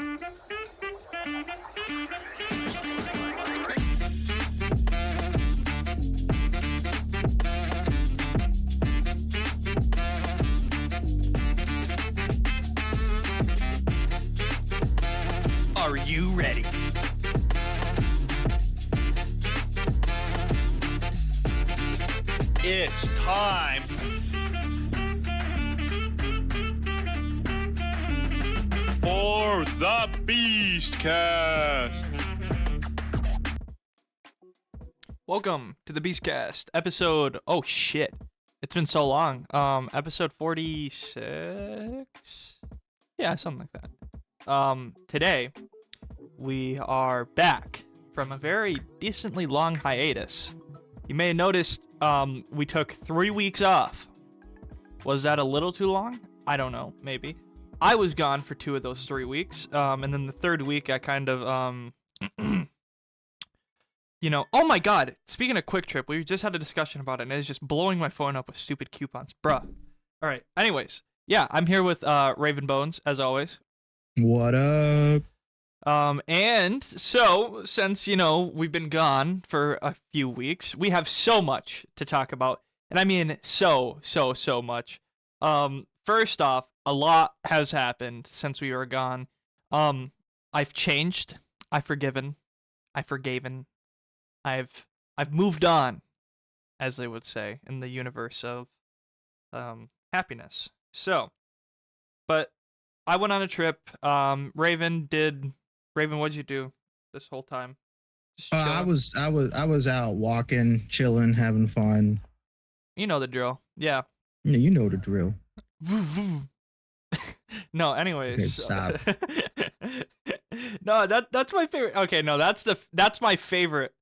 Are you ready? It's time for the Beastcast. Welcome to the Beastcast episode. Oh shit, it's been so long. Episode 46. Yeah, something like that. Today we are back from a very decently long hiatus. You may have noticed we took 3 weeks off. Was that a little too long? I don't know, maybe. I was gone for 2 of those 3 weeks, and then the third week I kind of oh my god, speaking of Quick Trip, we just had a discussion about it, and it's just blowing my phone up with stupid coupons. Bruh. Alright, anyways. Yeah, I'm here with Raven Bones, as always. What up? And so, since, we've been gone for a few weeks, we have so much to talk about. And I mean so much. First off, a lot has happened since we were gone. I've changed. I've forgiven. I've forgaven. I've moved on, as they would say, in the universe of happiness. So, but I went on a trip. Raven, what'd you do this whole time? I was out walking, chilling, having fun. You know the drill. Yeah. Yeah, you know the drill. No, anyways. Okay, stop. No, that's my favorite. Okay, no, that's my favorite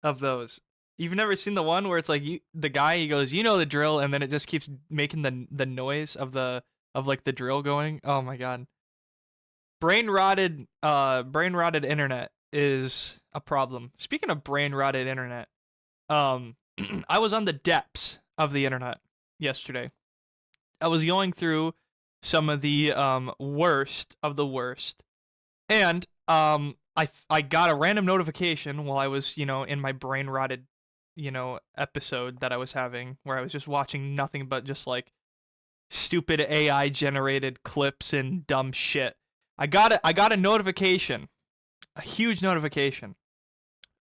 of those. You've never seen the one where it's like the guy, he goes, you know the drill, and then it just keeps making the noise of the drill going. Oh my god. Brain rotted internet is a problem. Speaking of brain rotted internet, I was on the depths of the internet yesterday. I was going through some of the worst of the worst, and I got a random notification while I was in my brain rotted episode that I was having, where I was just watching nothing but just like stupid AI generated clips and dumb shit. I got a notification, a huge notification,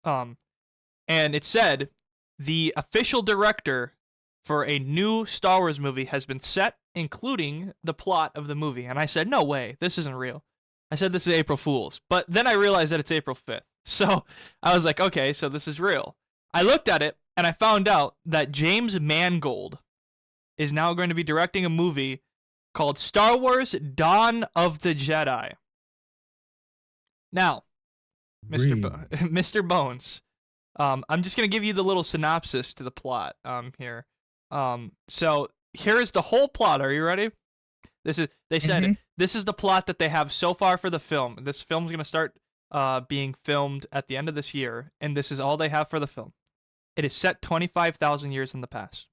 and it said the official director for a new Star Wars movie has been set, including the plot of the movie. And I said, no way, this isn't real. I said this is April Fool's, but then I realized that it's April 5th. So I was like, okay, so this is real. I looked at it and I found out that James Mangold is now going to be directing a movie called Star Wars Dawn of the Jedi. Now, Mr. Bones, I'm just going to give you the little synopsis to the plot here. So here's the whole plot. Are you ready? They said this is the plot that they have so far for the film. This film's going to start being filmed at the end of this year, and this is all they have for the film. It is set 25,000 years in the past.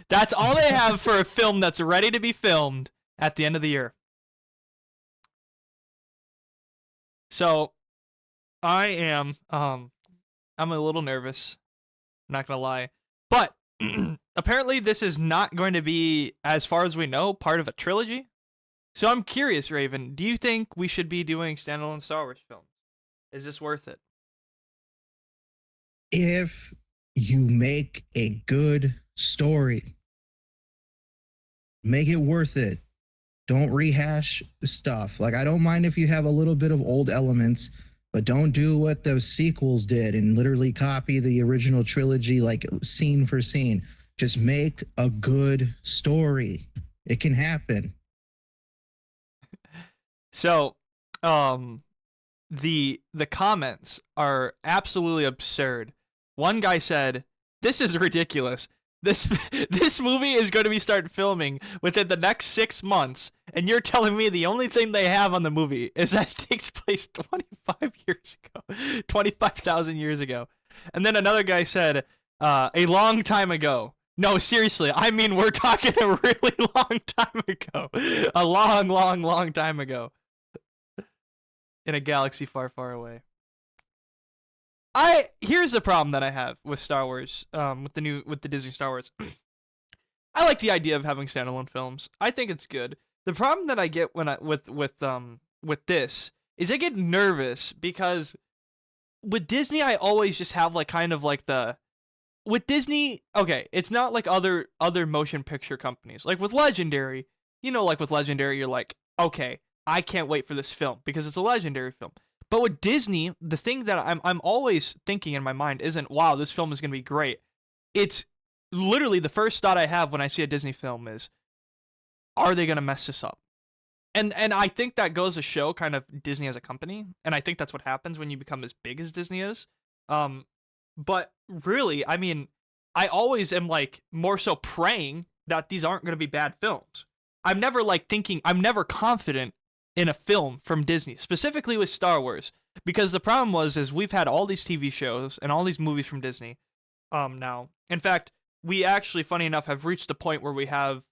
That's all they have for a film that's ready to be filmed at the end of the year. So, I'm a little nervous. I'm not gonna lie. But, apparently this is not going to be, as far as we know, part of a trilogy. So I'm curious, Raven, do you think we should be doing standalone Star Wars films? Is this worth it? If you make a good story, make it worth it. Don't rehash stuff. Like, I don't mind if you have a little bit of old elements, but don't do what those sequels did and literally copy the original trilogy, like scene for scene. Just make a good story. It can happen. So, the comments are absolutely absurd. One guy said, "This is ridiculous. This movie is going to be started filming within the next 6 months, and you're telling me the only thing they have on the movie is that it takes place 25 years ago, 25,000 years ago." And then another guy said, "A long time ago, No, seriously. I mean, we're talking a really long time ago. A long, long, long time ago. In a galaxy far, far away. Here's the problem that I have with Star Wars, with the Disney Star Wars. I like the idea of having standalone films. I think it's good. The problem that I get when with this is I get nervous because with Disney I always just have like kind of like with Disney, okay, it's not like other motion picture companies. Like with Legendary, like with Legendary you're like, okay, I can't wait for this film because it's a Legendary film. But with Disney, the thing that I'm always thinking in my mind isn't, wow, this film is going to be great. It's literally the first thought I have when I see a Disney film is, are they going to mess this up? And I think that goes to show kind of Disney as a company, and I think that's what happens when you become as big as Disney is. But really, I mean, I always am like more so praying that these aren't going to be bad films. I'm never confident in a film from Disney, specifically with Star Wars, because the problem is we've had all these TV shows and all these movies from Disney now. In fact, we actually, funny enough, have reached the point where we have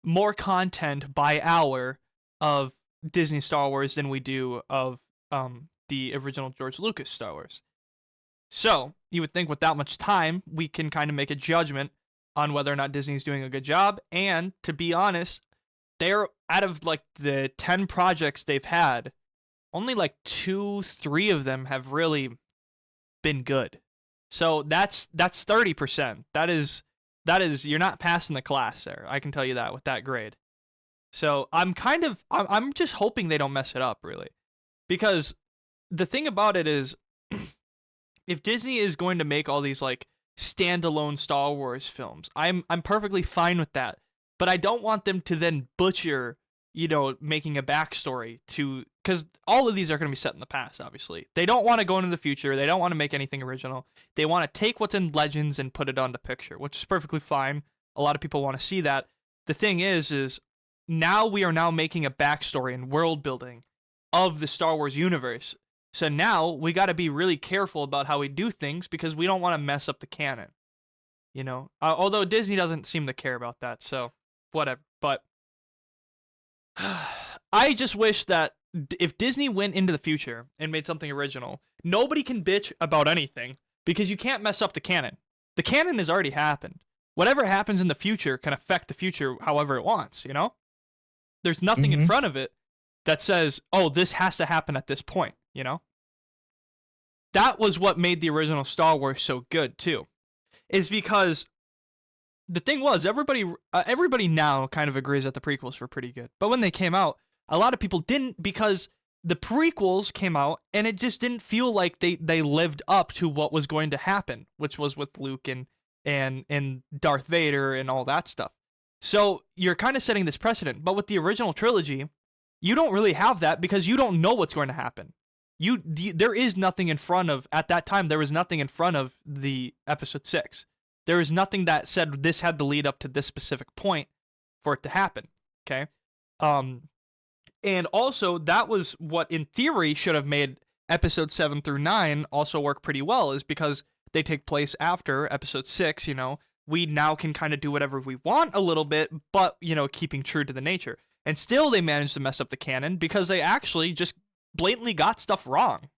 more content by hour of Disney Star Wars than we do of the original George Lucas Star Wars. So you would think with that much time, we can kind of make a judgment on whether or not Disney's doing a good job. And to be honest, they're out of like the 10 projects they've had, only like 2-3 of them have really been good. So that's 30%. That is you're not passing the class there. I can tell you that with that grade. So I'm just hoping they don't mess it up really, because the thing about it is, if Disney is going to make all these like standalone Star Wars films, I'm perfectly fine with that. But I don't want them to then butcher, making a backstory because all of these are going to be set in the past, obviously. They don't want to go into the future. They don't want to make anything original. They want to take what's in Legends and put it onto picture, which is perfectly fine. A lot of people want to see that. The thing is now we are now making a backstory and world building of the Star Wars universe. So now we got to be really careful about how we do things because we don't want to mess up the canon. Although Disney doesn't seem to care about that, so whatever. But I just wish that if Disney went into the future and made something original, nobody can bitch about anything because you can't mess up the canon. The canon has already happened. Whatever happens in the future can affect the future however it wants, There's nothing in front of it that says, oh, this has to happen at this point, That was what made the original Star Wars so good, too. Is because the thing was, everybody now kind of agrees that the prequels were pretty good. But when they came out, a lot of people didn't, because the prequels came out and it just didn't feel like they lived up to what was going to happen, which was with Luke and Darth Vader and all that stuff. So you're kind of setting this precedent. But with the original trilogy, you don't really have that because you don't know what's going to happen. There is nothing in front of, at that time, there was nothing in front of the episode 6. There was nothing that said this had to lead up to this specific point for it to happen. Okay. And also that was what in theory should have made episode 7 through 9 also work pretty well, is because they take place after episode 6, we now can kind of do whatever we want a little bit, but, keeping true to the nature. And still they managed to mess up the canon because they actually just blatantly got stuff wrong.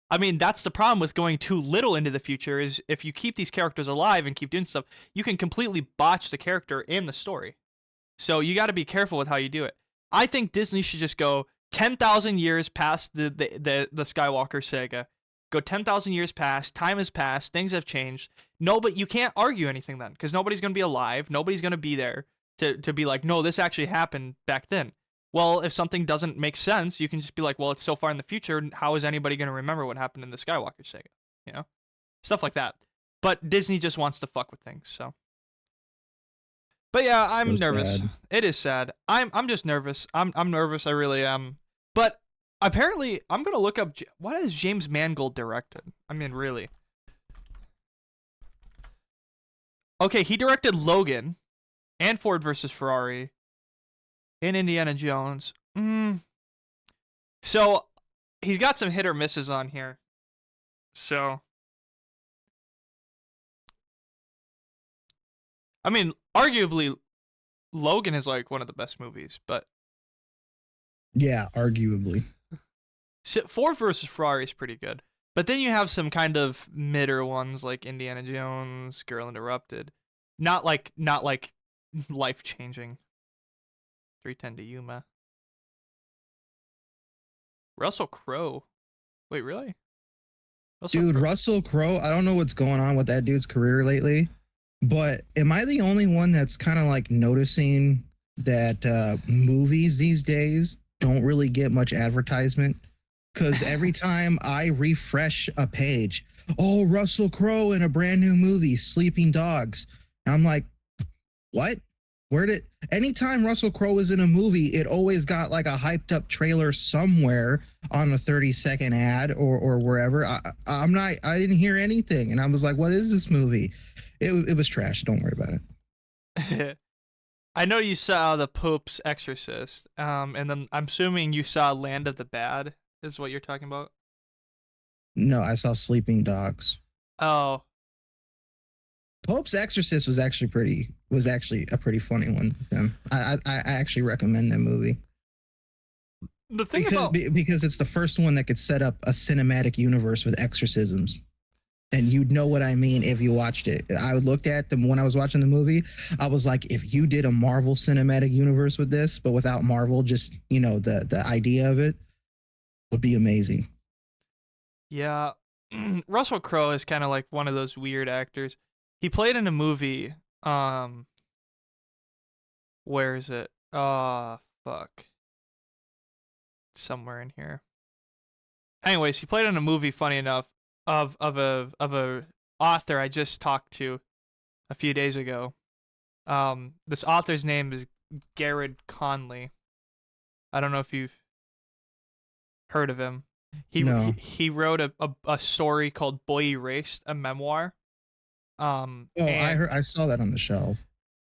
I mean, that's the problem with going too little into the future, is if you keep these characters alive and keep doing stuff, you can completely botch the character and the story. So you got to be careful with how you do it. I think Disney should just go 10,000 years past the Skywalker saga. Go 10,000 years past, time has passed, things have changed. No, but you can't argue anything then, because nobody's going to be alive, nobody's going to be there to be like, no, this actually happened back then. Well, if something doesn't make sense, you can just be like, well, it's so far in the future, how is anybody going to remember what happened in the Skywalker saga? Stuff like that. But Disney just wants to fuck with things, so. But yeah, I'm nervous. Sad. It is sad. I'm just nervous. I'm nervous, I really am. But apparently, I'm going to look up, what has James Mangold directed? I mean, really. Okay, he directed Logan and Ford versus Ferrari and Indiana Jones. So he's got some hit or misses on here. So I mean, arguably, Logan is like one of the best movies, but Yeah, arguably. Ford versus Ferrari is pretty good. But then you have some kind of midder ones like Indiana Jones, Girl Interrupted. Not like life changing. 310 to Yuma. Russell Crowe. Wait, really? Dude, Russell Crowe, I don't know what's going on with that dude's career lately, but am I the only one that's kind of like noticing that movies these days don't really get much advertisement? Because every time I refresh a page, oh, Russell Crowe in a brand new movie, Sleeping Dogs. And I'm like, what? Anytime Russell Crowe is in a movie, it always got like a hyped up trailer somewhere on a 30-second ad or wherever. I didn't hear anything. And I was like, what is this movie? It was trash. Don't worry about it. I know you saw The Pope's Exorcist. And then I'm assuming you saw Land of the Bad is what you're talking about. No, I saw Sleeping Dogs. Oh. Pope's Exorcist was actually a pretty funny one with him. I actually recommend that movie. The thing because it's the first one that could set up a cinematic universe with exorcisms. And you'd know what I mean if you watched it. I looked at them when I was watching the movie. I was like, if you did a Marvel cinematic universe with this, but without Marvel, just, you know, the idea of it would be amazing. Yeah. Russell Crowe is kind of like one of those weird actors. He played in a movie, where is it? Oh, fuck. Somewhere in here. Anyways, he played in a movie, funny enough, of a author I just talked to a few days ago. This author's name is Garrett Conley. I don't know if you've heard of him. He wrote a story called Boy Erased, a memoir. I saw that on the shelf.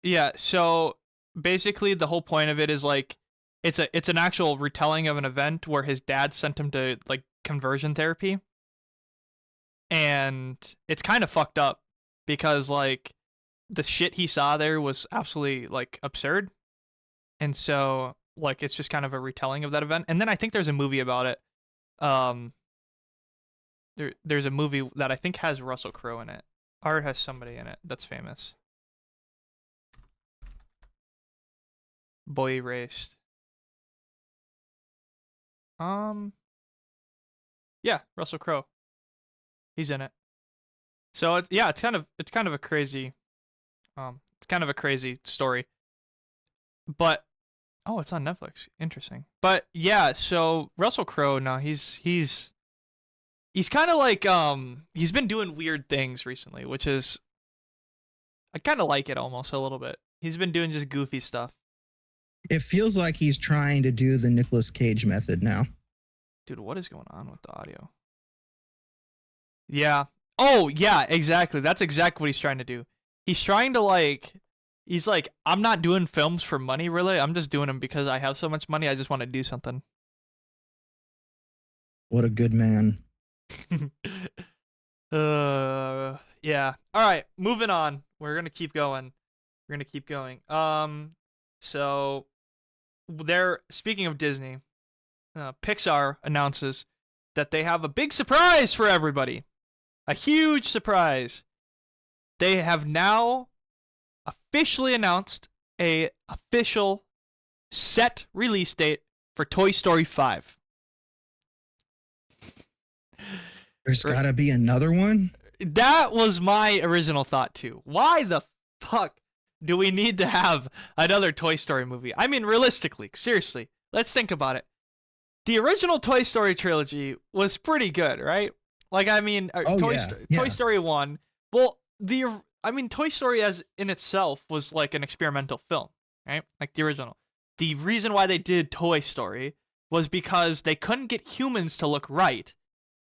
Yeah, so basically the whole point of it is like it's an actual retelling of an event where his dad sent him to like conversion therapy. And it's kind of fucked up because like the shit he saw there was absolutely like absurd. And so like it's just kind of a retelling of that event. And then I think there's a movie about it. There's a movie that I think has Russell Crowe in it. Or it has somebody in it that's famous. Boy Erased. Yeah, Russell Crowe. He's in it. So it's kind of a crazy story. But it's on Netflix. Interesting. But yeah, so Russell Crowe now he's kind of like he's been doing weird things recently, which is I kind of like it almost a little bit. He's been doing just goofy stuff. It feels like he's trying to do the Nicolas Cage method now. Dude, what is going on with the audio? Yeah. Oh, yeah, exactly. That's exactly what he's trying to do. He's trying to he's like, I'm not doing films for money, really. I'm just doing them because I have so much money. I just want to do something. What a good man. Yeah. All right, moving on. We're going to keep going. So speaking of Disney, Pixar announces that they have a big surprise for everybody. A huge surprise. They have now officially announced a official set release date for Toy Story 5. There's got to be another one? That was my original thought too. Why the fuck do we need to have another Toy Story movie? I mean, realistically, seriously, let's think about it. The original Toy Story trilogy was pretty good, right? Like, I mean, Toy Story 1. Well, Toy Story as in itself was like an experimental film, right? Like the original. The reason why they did Toy Story was because they couldn't get humans to look right.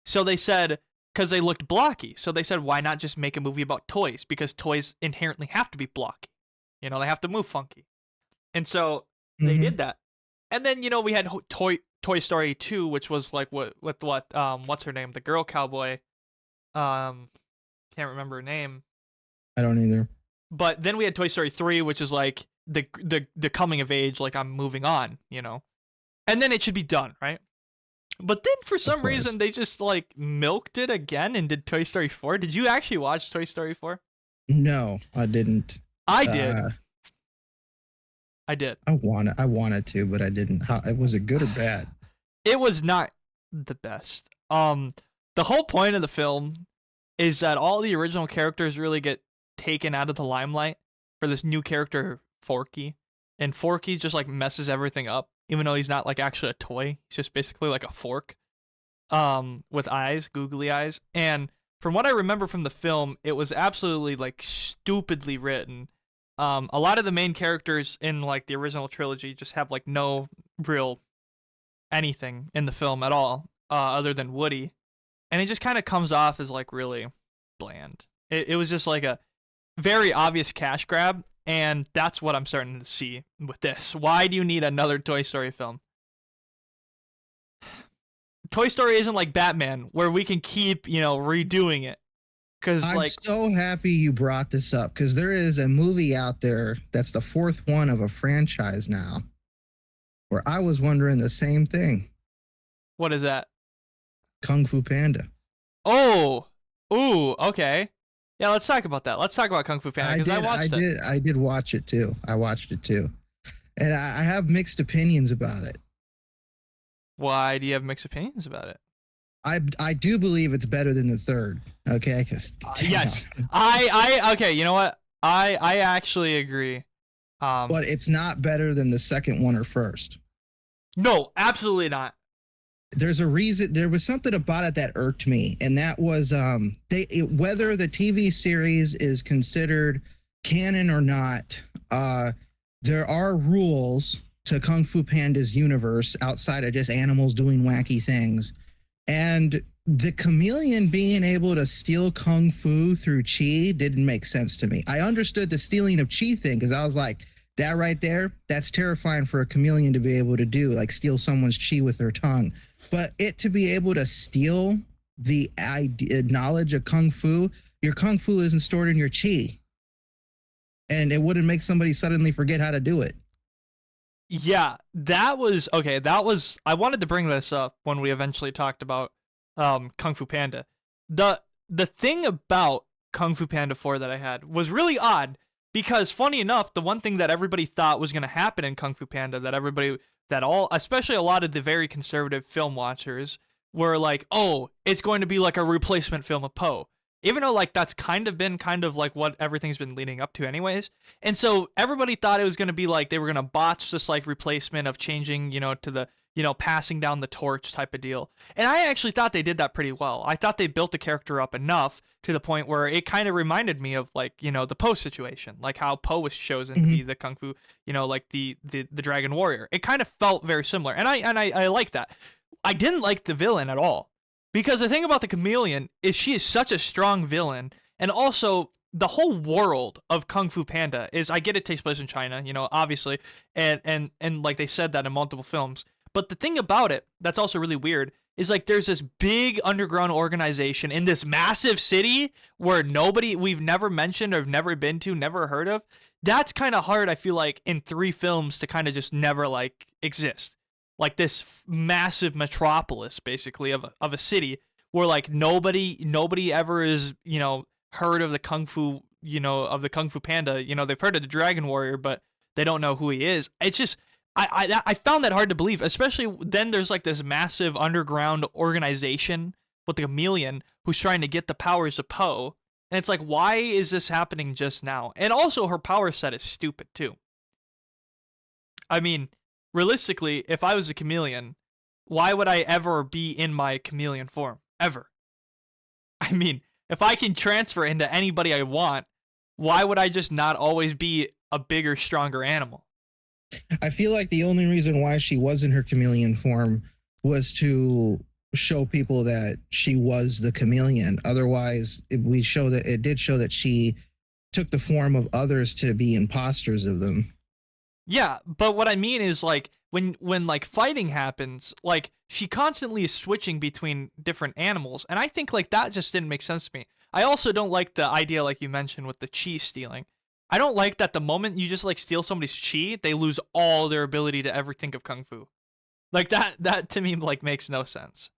So they said, because they looked blocky. So they said, why not just make a movie about toys? Because toys inherently have to be blocky. You know, they have to move funky. And so they did that. And then, you know, we had Toy Story 2, which was like what's her name? The girl cowboy. Can't remember her name. I don't either. But then we had Toy Story 3, which is like the coming of age, like I'm moving on, and then it should be done, right? But then for some reason they just like milked it again and did Toy Story 4. Did you actually watch Toy Story 4? No, I didn't. I did. I did. I wanted to, but I didn't. Was it good or bad? It was not the best. The whole point of the film is that all the original characters really get taken out of the limelight for this new character, Forky. And Forky just like messes everything up, even though he's not like actually a toy. He's just basically like a fork with eyes, googly eyes. And from what I remember from the film, it was absolutely like stupidly written. A lot of the main characters in like the original trilogy just have like no real anything in the film at all, other than Woody. And it just kind of comes off as like really bland. It was just like a very obvious cash grab. And that's what I'm starting to see with this. Why do you need another Toy Story film? Toy Story isn't like Batman, where we can keep, redoing it. I'm so happy you brought this up, because there is a movie out there that's the fourth one of a franchise now, where I was wondering the same thing. What is that? Kung Fu Panda. Oh, ooh, okay. Yeah, let's talk about that. Let's talk about Kung Fu Panda, because I watched it. I did watch it too. I watched it too. And I have mixed opinions about it. Why do you have mixed opinions about it? I do believe it's better than the third. Okay, yes. I okay, you know what? I actually agree. But it's not better than the second one or first. No, absolutely not. There's a reason. There was something about it that irked me, and that was whether the TV series is considered canon or not. There are rules to Kung Fu Panda's universe outside of just animals doing wacky things, and the chameleon being able to steal kung fu through chi didn't make sense to me. I understood the stealing of chi thing, because I was like, that right there, that's terrifying for a chameleon to be able to do, like steal someone's chi with their tongue. But it to be able to steal the knowledge of kung fu, your kung fu isn't stored in your chi, and it wouldn't make somebody suddenly forget how to do it. Yeah, that was okay. I wanted to bring this up when we eventually talked about Kung Fu Panda. The thing about Kung Fu Panda 4 that I had was really odd, because funny enough, the one thing that everybody thought was going to happen in Kung Fu Panda, especially a lot of the very conservative film watchers were like, oh, it's going to be like a replacement film of Po. Even though like that's kind of like what everything's been leading up to anyways. And so everybody thought it was going to be like they were going to botch this like replacement of changing, to the, passing down the torch type of deal. And I actually thought they did that pretty well. I thought they built the character up enough to the point where it kind of reminded me of like, the Po situation, like how Po was chosen to be the Kung Fu, like the Dragon Warrior. It kind of felt very similar. And I like that. I didn't like the villain at all. Because the thing about the chameleon is she is such a strong villain, and also the whole world of Kung Fu Panda is, I get it takes place in China, obviously, and like they said that in multiple films. But the thing about it that's also really weird is like there's this big underground organization in this massive city where we've never mentioned or have never been to, never heard of. That's kind of hard, I feel like, in 3 films to kind of just never like exist. Like this massive metropolis, basically, of a city where like nobody ever is, heard of the Kung Fu, of the Kung Fu Panda. They've heard of the Dragon Warrior, but they don't know who he is. It's just, I found that hard to believe, especially then there's like this massive underground organization with the chameleon who's trying to get the powers of Po. And it's like, why is this happening just now? And also her power set is stupid too. I mean, realistically, if I was a chameleon, why would I ever be in my chameleon form? Ever. I mean, if I can transfer into anybody I want, why would I just not always be a bigger, stronger animal? I feel like the only reason why she was in her chameleon form was to show people that she was the chameleon. Otherwise, it did show that she took the form of others to be imposters of them. Yeah, but what I mean is like when like fighting happens, like she constantly is switching between different animals, and I think like that just didn't make sense to me. I also don't like the idea, like you mentioned, with the chi stealing. I don't like that the moment you just like steal somebody's chi, they lose all their ability to ever think of kung fu. Like that to me like makes no sense.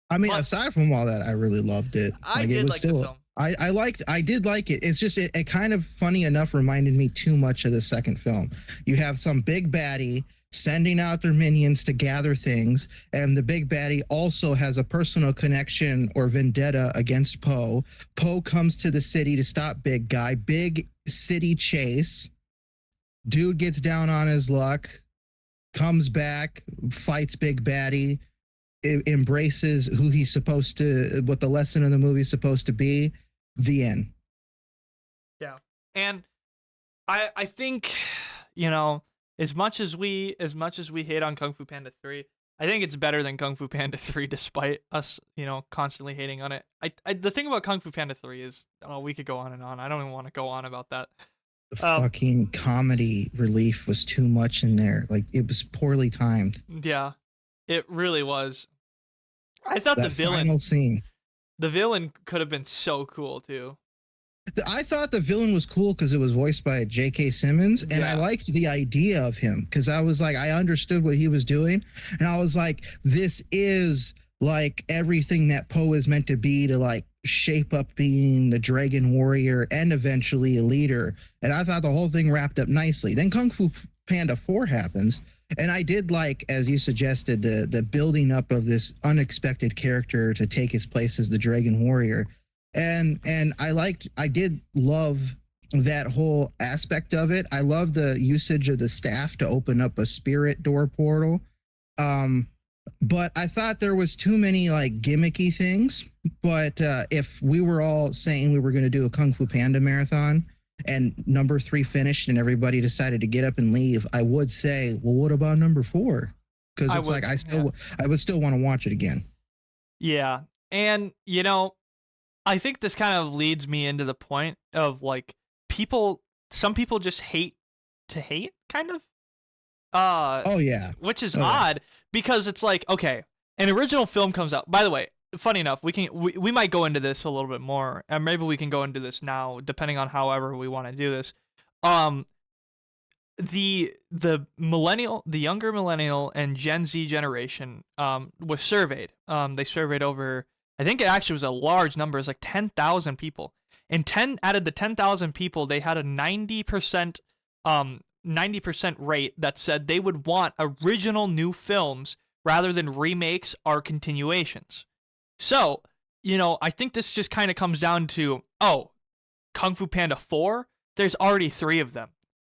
I mean, But aside from all that, I really loved it. I Like, it did was like the still, film. I did like it. It's just, it kind of funny enough reminded me too much of the second film. You have some big baddie sending out their minions to gather things, and the big baddie also has a personal connection or vendetta against Poe. Poe comes to the city to stop big guy. Big city chase. Dude gets down on his luck, comes back, fights big baddie, embraces who he's supposed to, what the lesson of the movie is supposed to be. The end. Yeah. And I think, you know, as much as we hate on Kung Fu Panda 3, I think it's better than Kung Fu Panda 3 despite us, you know, constantly hating on it. The thing about Kung Fu Panda 3 is, oh, we could go on and on. I don't even want to go on about that. The fucking comedy relief was too much in there. Like, it was poorly timed. Yeah. It really was. I thought That final scene. The villain could have been so cool too. I thought the villain was cool because it was voiced by J.K. Simmons, and I liked the idea of him because I was like, I understood what he was doing, and I was like, this is like everything that Poe is meant to be, to like shape up being the Dragon Warrior and eventually a leader. And I thought the whole thing wrapped up nicely. Then Kung Fu Panda 4 happens, and I did like, as you suggested, the building up of this unexpected character to take his place as the Dragon Warrior. And I did love that whole aspect of it. I love the usage of the staff to open up a spirit door portal. But I thought there was too many like gimmicky things. But if we were all saying we were going to do a Kung Fu Panda marathon and number 3 finished and everybody decided to get up and leave, I would say, well, what about number 4? Because it's like I would still want to watch it again. Yeah. And, you know, I think this kind of leads me into the point of like some people just hate to hate, kind of. Oh yeah. Which is odd because it's like, okay, an original film comes out. By the way, funny enough, we might go into this a little bit more, and maybe we can go into this now, depending on however we want to do this. The younger millennial and Gen Z generation was surveyed. They surveyed over, I think it actually was a large number. It was like 10,000 people. And out of the 10,000 people, they had a 90% rate that said they would want original new films rather than remakes or continuations. So, you know, I think this just kind of comes down to, Kung Fu Panda 4, there's already 3 of them.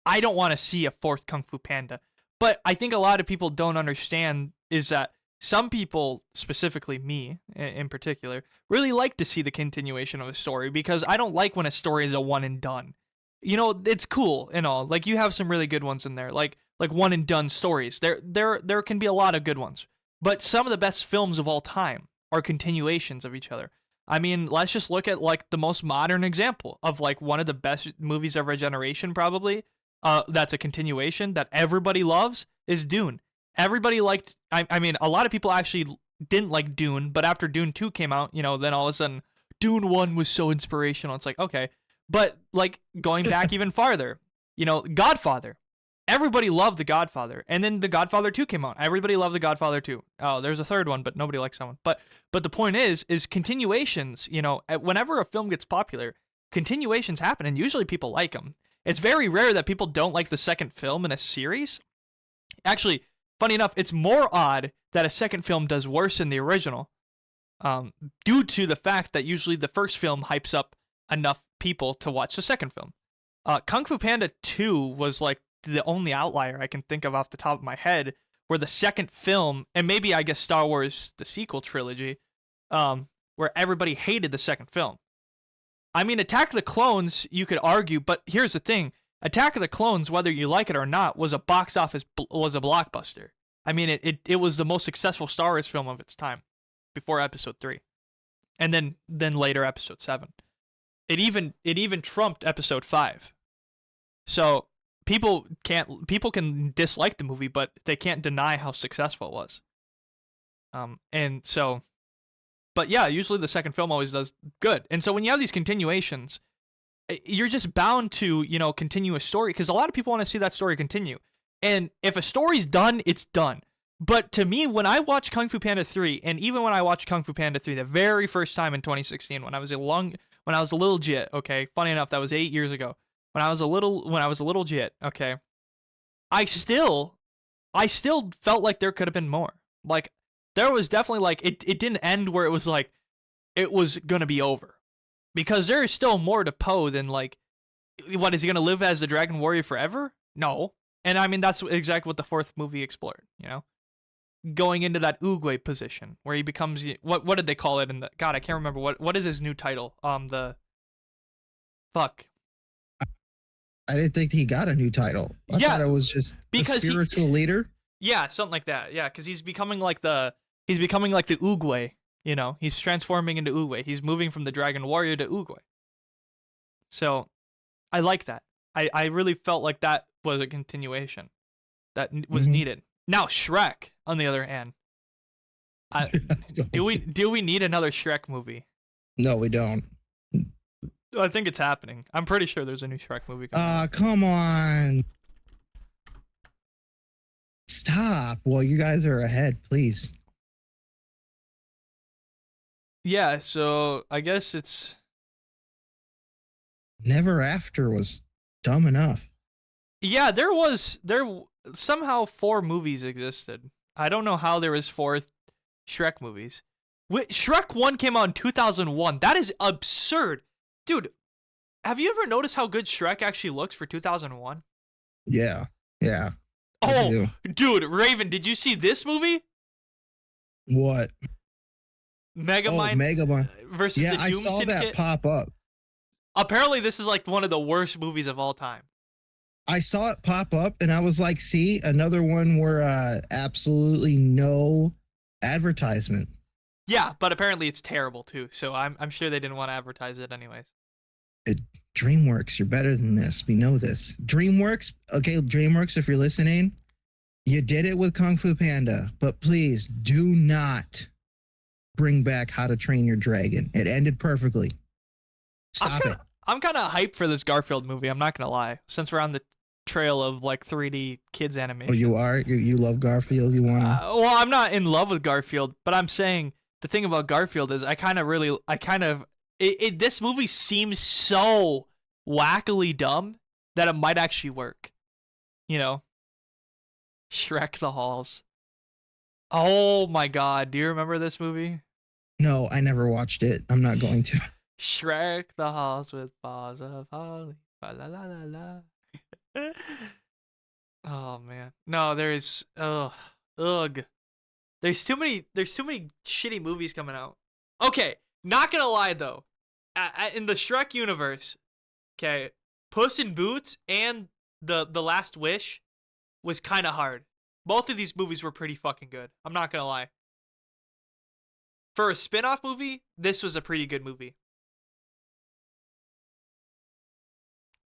I don't want to see a 4th Kung Fu Panda. But I think a lot of people don't understand is that some people, specifically me in particular, really like to see the continuation of a story because I don't like when a story is a one and done. You know, it's cool and all. Like, you have some really good ones in there, like one and done stories. There can be a lot of good ones. But some of the best films of all time are continuations of each other. I mean, let's just look at like the most modern example of like one of the best movies of our generation, probably. That's a continuation that everybody loves is Dune. Everybody liked, I mean, a lot of people actually didn't like Dune, but after Dune 2 came out, you know, then all of a sudden Dune 1 was so inspirational. It's like, okay. But like going back even farther, you know, Godfather. Everybody loved The Godfather. And then The Godfather 2 came out. Everybody loved The Godfather 2. Oh, there's a third one, but nobody likes that one. But the point is continuations, you know, whenever a film gets popular, continuations happen and usually people like them. It's very rare that people don't like the second film in a series. Actually, funny enough, it's more odd that a second film does worse than the original, due to the fact that usually the first film hypes up enough people to watch the second film. Kung Fu Panda 2 was like the only outlier I can think of off the top of my head where the second film, and maybe I guess Star Wars, the sequel trilogy, where everybody hated the second film. I mean, Attack of the Clones, you could argue, but here's the thing. Attack of the Clones, whether you like it or not, was a box office, was a blockbuster. I mean, it was the most successful Star Wars film of its time, before Episode 3, and then later Episode 7. It even trumped Episode 5. So people can dislike the movie, but they can't deny how successful it was. And so, but yeah, usually the second film always does good. And so when you have these continuations, you're just bound to, continue a story because a lot of people want to see that story continue. And if a story's done, it's done. But to me, when I watched Kung Fu Panda 3, and even when I watched Kung Fu Panda 3 the very first time in 2016, when I was a little jit, okay, funny enough, that was 8 years ago. When I was a little jit, okay, I still felt like there could have been more. Like, there was definitely, like, it didn't end where it was like it was gonna be over, because there is still more to Po than, like, what is he gonna live as the Dragon Warrior forever? No. And I mean, that's exactly what the fourth movie explored, going into that Oogway position where he becomes, what did they call it in the, God, I can't remember what is his new title. I didn't think he got a new title. I thought it was just because the spiritual leader. Yeah, something like that. Yeah, because he's becoming like the Oogway. He's transforming into Oogway. He's moving from the Dragon Warrior to Oogway. So, I like that. I really felt like that was a continuation that was needed. Now Shrek, on the other hand, do we need another Shrek movie? No, we don't. I think it's happening. I'm pretty sure there's a new Shrek movie coming out. Come on. Stop. Well, you guys are ahead, please. Yeah, so I guess it's... Never After was dumb enough. Yeah, there somehow 4 movies existed. I don't know how there was 4 Shrek movies. Shrek 1 came out in 2001. That is absurd. Dude, have you ever noticed how good Shrek actually looks for 2001? Yeah. Oh, dude, Raven, did you see this movie? What? Megamind versus the Doom I saw Syndicate? that pop up. Apparently, this is like one of the worst movies of all time. I saw it pop up, and I was like, see, another one where absolutely no advertisement. Yeah, but apparently it's terrible, too, so I'm sure they didn't want to advertise it anyways. DreamWorks, you're better than this. We know this. DreamWorks, if you're listening, you did it with Kung Fu Panda, but please do not bring back How to Train Your Dragon. It ended perfectly. Stop it. I'm kind of hyped for this Garfield movie, I'm not going to lie, since we're on the trail of, like, 3D kids animation. Oh, you are? You love Garfield? You want to? Well, I'm not in love with Garfield, but I'm saying the thing about Garfield is this movie seems so wackily dumb that it might actually work. Shrek the Halls. Oh my God. Do you remember this movie? No, I never watched it. I'm not going to. Shrek the Halls with balls of holly. La la la la. Oh man. No, there's ugh. There's too many shitty movies coming out. Okay, not gonna lie though. In the Shrek universe, okay, Puss in Boots and the Last Wish was kind of hard. Both of these movies were pretty fucking good. I'm not gonna lie. For a spin-off movie, this was a pretty good movie.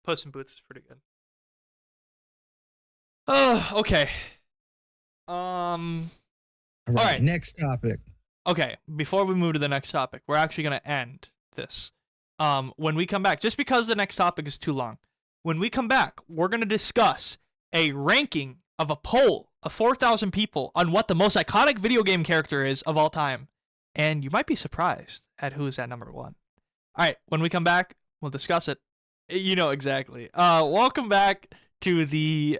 Puss in Boots was pretty good. Oh, okay. All right, next topic. Okay, before we move to the next topic, we're actually going to end this. When we come back, just because the next topic is too long, when we come back, we're going to discuss a ranking of a poll of 4,000 people on what the most iconic video game character is of all time. And you might be surprised at who's at number 1. All right, when we come back, we'll discuss it. You know exactly. Welcome back to the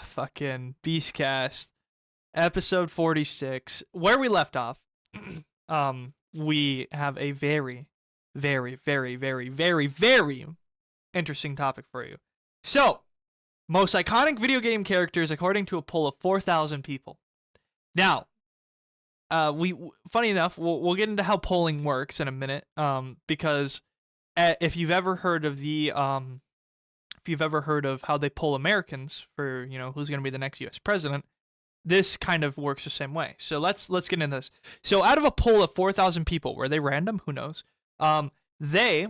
fucking Beastcast. Episode 46, where we left off, we have a very, very, very, very, very, very interesting topic for you. So, most iconic video game characters according to a poll of 4,000 people. Now, funny enough, we'll get into how polling works in a minute, because if you've ever heard of how they poll Americans for, who's going to be the next U.S. president, this kind of works the same way. So let's get into this. So out of a poll of 4,000 people, were they random? Who knows? They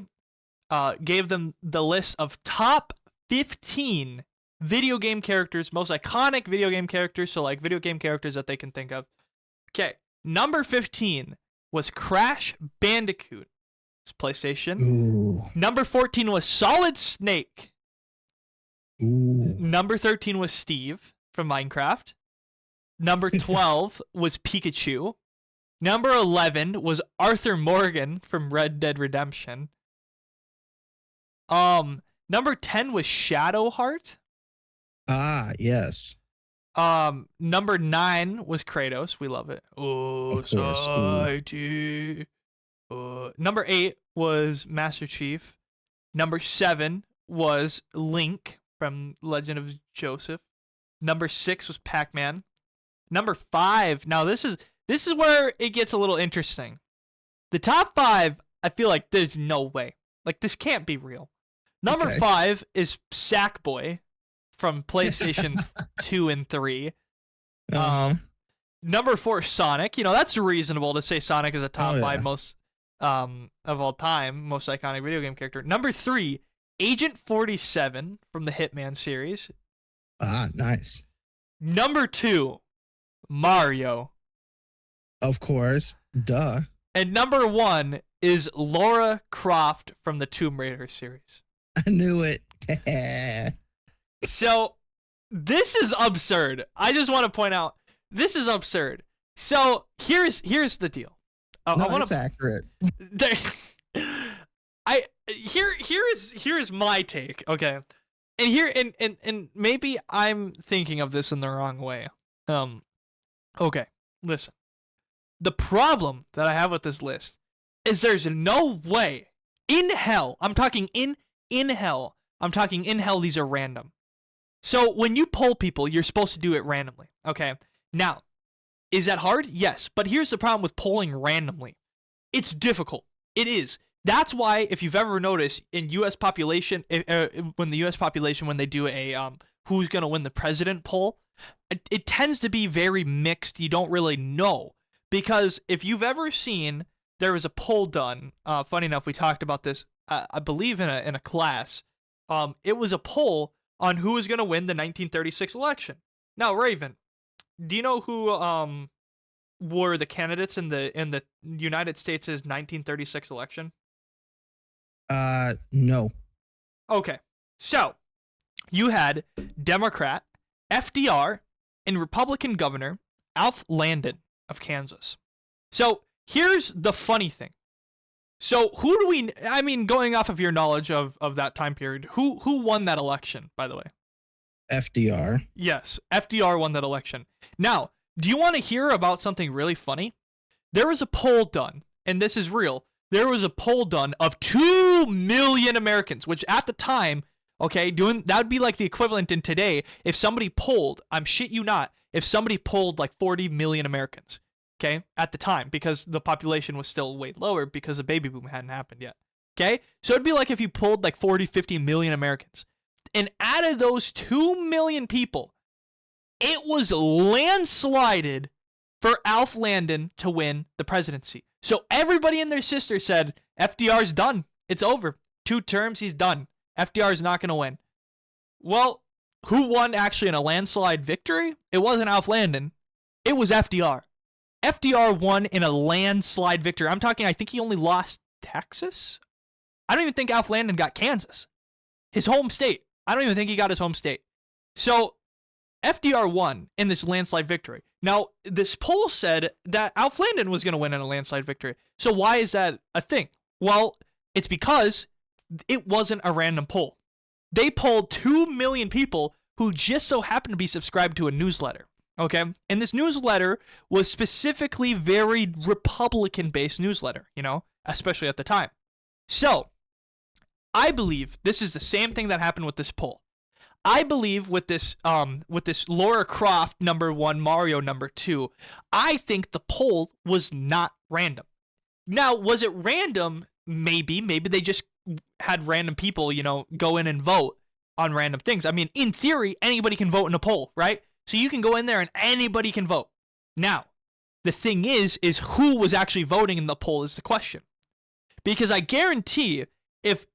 gave them the list of top 15 video game characters, most iconic video game characters, so like video game characters that they can think of. Okay, number 15 was Crash Bandicoot. It's PlayStation. Ooh. Number 14 was Solid Snake. Ooh. Number 13 was Steve from Minecraft. Number 12 was Pikachu. Number 11 was Arthur Morgan from Red Dead Redemption. Number 10 was Shadowheart. Ah, yes. Number 9 was Kratos. We love it. Oh, Of course. Society. Number 8 was Master Chief. Number 7 was Link from Legend of Joseph. Number 6 was Pac-Man. Number 5. Now this is where it gets a little interesting. The top 5, I feel like there's no way. Like, this can't be real. Number Okay. 5 is Sackboy from PlayStation 2 and 3. Number 4, Sonic. You know, that's reasonable to say Sonic is a top 5 most of all time, most iconic video game character. Number 3, Agent 47 from the Hitman series. Ah, nice. Number 2, Mario. Of course. Duh. And number 1 is Lara Croft from the Tomb Raider series. I knew it. So, this is absurd. I just want to point out, this is absurd. So, here's the deal. That's accurate. Here's my take, okay? And here and maybe I'm thinking of this in the wrong way. Okay, listen. The problem that I have with this list is there's no way in hell, I'm talking in hell, these are random. So when you poll people, you're supposed to do it randomly, okay? Now, is that hard? Yes, but here's the problem with polling randomly. It's difficult. It is. That's why, if you've ever noticed, in U.S. population, when they do a who's going to win the president poll, it tends to be very mixed. You don't really know. Because if you've ever seen, there was a poll done, funny enough, we talked about this, I believe in a class. It was a poll on who was going to win the 1936 election. Now, Raven, do you know who were the candidates in the United States' 1936 election? No. Okay, so you had Democrat FDR and Republican Governor Alf Landon of Kansas. So here's the funny thing. So who do we? I mean, going off of your knowledge of that time period, who won that election? By the way, FDR. yes, FDR won that election. Now, do you want to hear about something really funny? There was a poll done, and this is real. There was a poll done of 2 million Americans, which at the time, okay, that would be like the equivalent in today if somebody polled. I'm shit you not. If somebody polled like 40 million Americans, okay, at the time, because the population was still way lower because the baby boom hadn't happened yet, okay? So it'd be like if you polled like 40, 50 million Americans. And out of those 2 million people, it was landslided for Alf Landon to win the presidency. So everybody and their sister said, FDR's done. It's over. 2 terms, he's done. FDR's not going to win. Well, who won actually in a landslide victory? It wasn't Alf Landon. It was FDR. FDR won in a landslide victory. I'm talking, I think he only lost Texas? I don't even think Alf Landon got Kansas. His home state. I don't even think he got his home state. So, FDR won in this landslide victory. Now, this poll said that Alf Landon was going to win in a landslide victory. So why is that a thing? Well, it's because it wasn't a random poll. They polled 2 million people who just so happened to be subscribed to a newsletter. Okay? And this newsletter was specifically very Republican-based newsletter, you know, especially at the time. So, I believe this is the same thing that happened with this poll. I believe with this Lara Croft number 1, Mario number 2, I think the poll was not random. Now, was it random? Maybe they just had random people, you know, go in and vote on random things. I mean, in theory, anybody can vote in a poll, right? So you can go in there and anybody can vote. Now, the thing is who was actually voting in the poll is the question. Because I guarantee if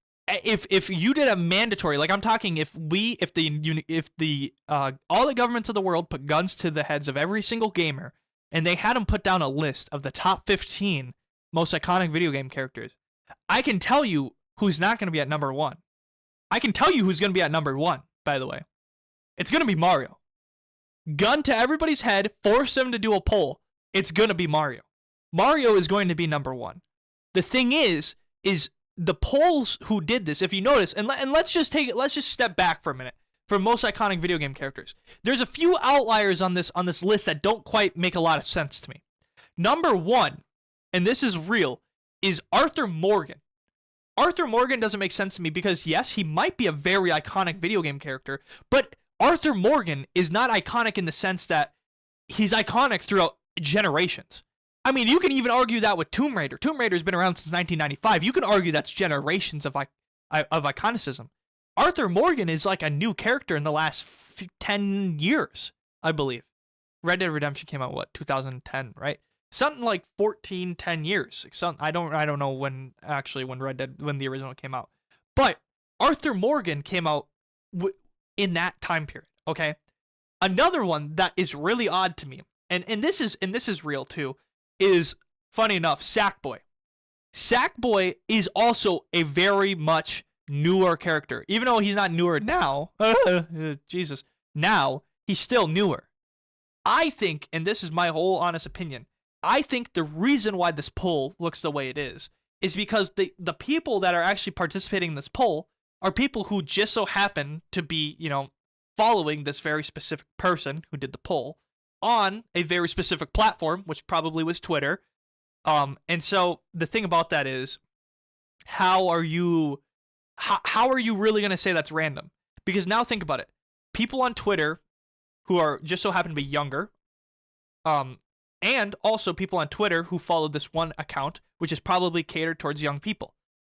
you did a mandatory, like I'm talking, if all the governments of the world put guns to the heads of every single gamer and they had them put down a list of the top 15 most iconic video game characters, I can tell you who's not going to be at number 1. I can tell you who's going to be at number 1, by the way. It's going to be Mario. Gun to everybody's head, force them to do a poll. It's going to be Mario. Mario is going to be number 1. The thing is the polls who did this, if you notice, and let's just step back for a minute. For most iconic video game characters, there's a few outliers on this list that don't quite make a lot of sense to me. Number 1, and this is real, is Arthur Morgan. Arthur Morgan doesn't make sense to me because, yes, he might be a very iconic video game character, but Arthur Morgan is not iconic in the sense that he's iconic throughout generations. I mean, you can even argue that with Tomb Raider. Tomb Raider's been around since 1995. You can argue that's generations of iconicism. Arthur Morgan is like a new character in the last 10 years, I believe. Red Dead Redemption came out, 2010, right? Something like 10 years. I don't know when the original came out. But Arthur Morgan came out in that time period, okay? Another one that is really odd to me, and this is real too, is, funny enough, Sackboy. Sackboy is also a very much newer character. Even though he's not newer now, Jesus, now he's still newer. I think, and this is my whole honest opinion, I think the reason why this poll looks the way it is because the people that are actually participating in this poll are people who just so happen to be, following this very specific person who did the poll on a very specific platform, which probably was Twitter. And so the thing about that is, how are you really going to say that's random? Because now think about it. People on Twitter who are just so happen to be younger, and also people on Twitter who follow this one account, which is probably catered towards young people,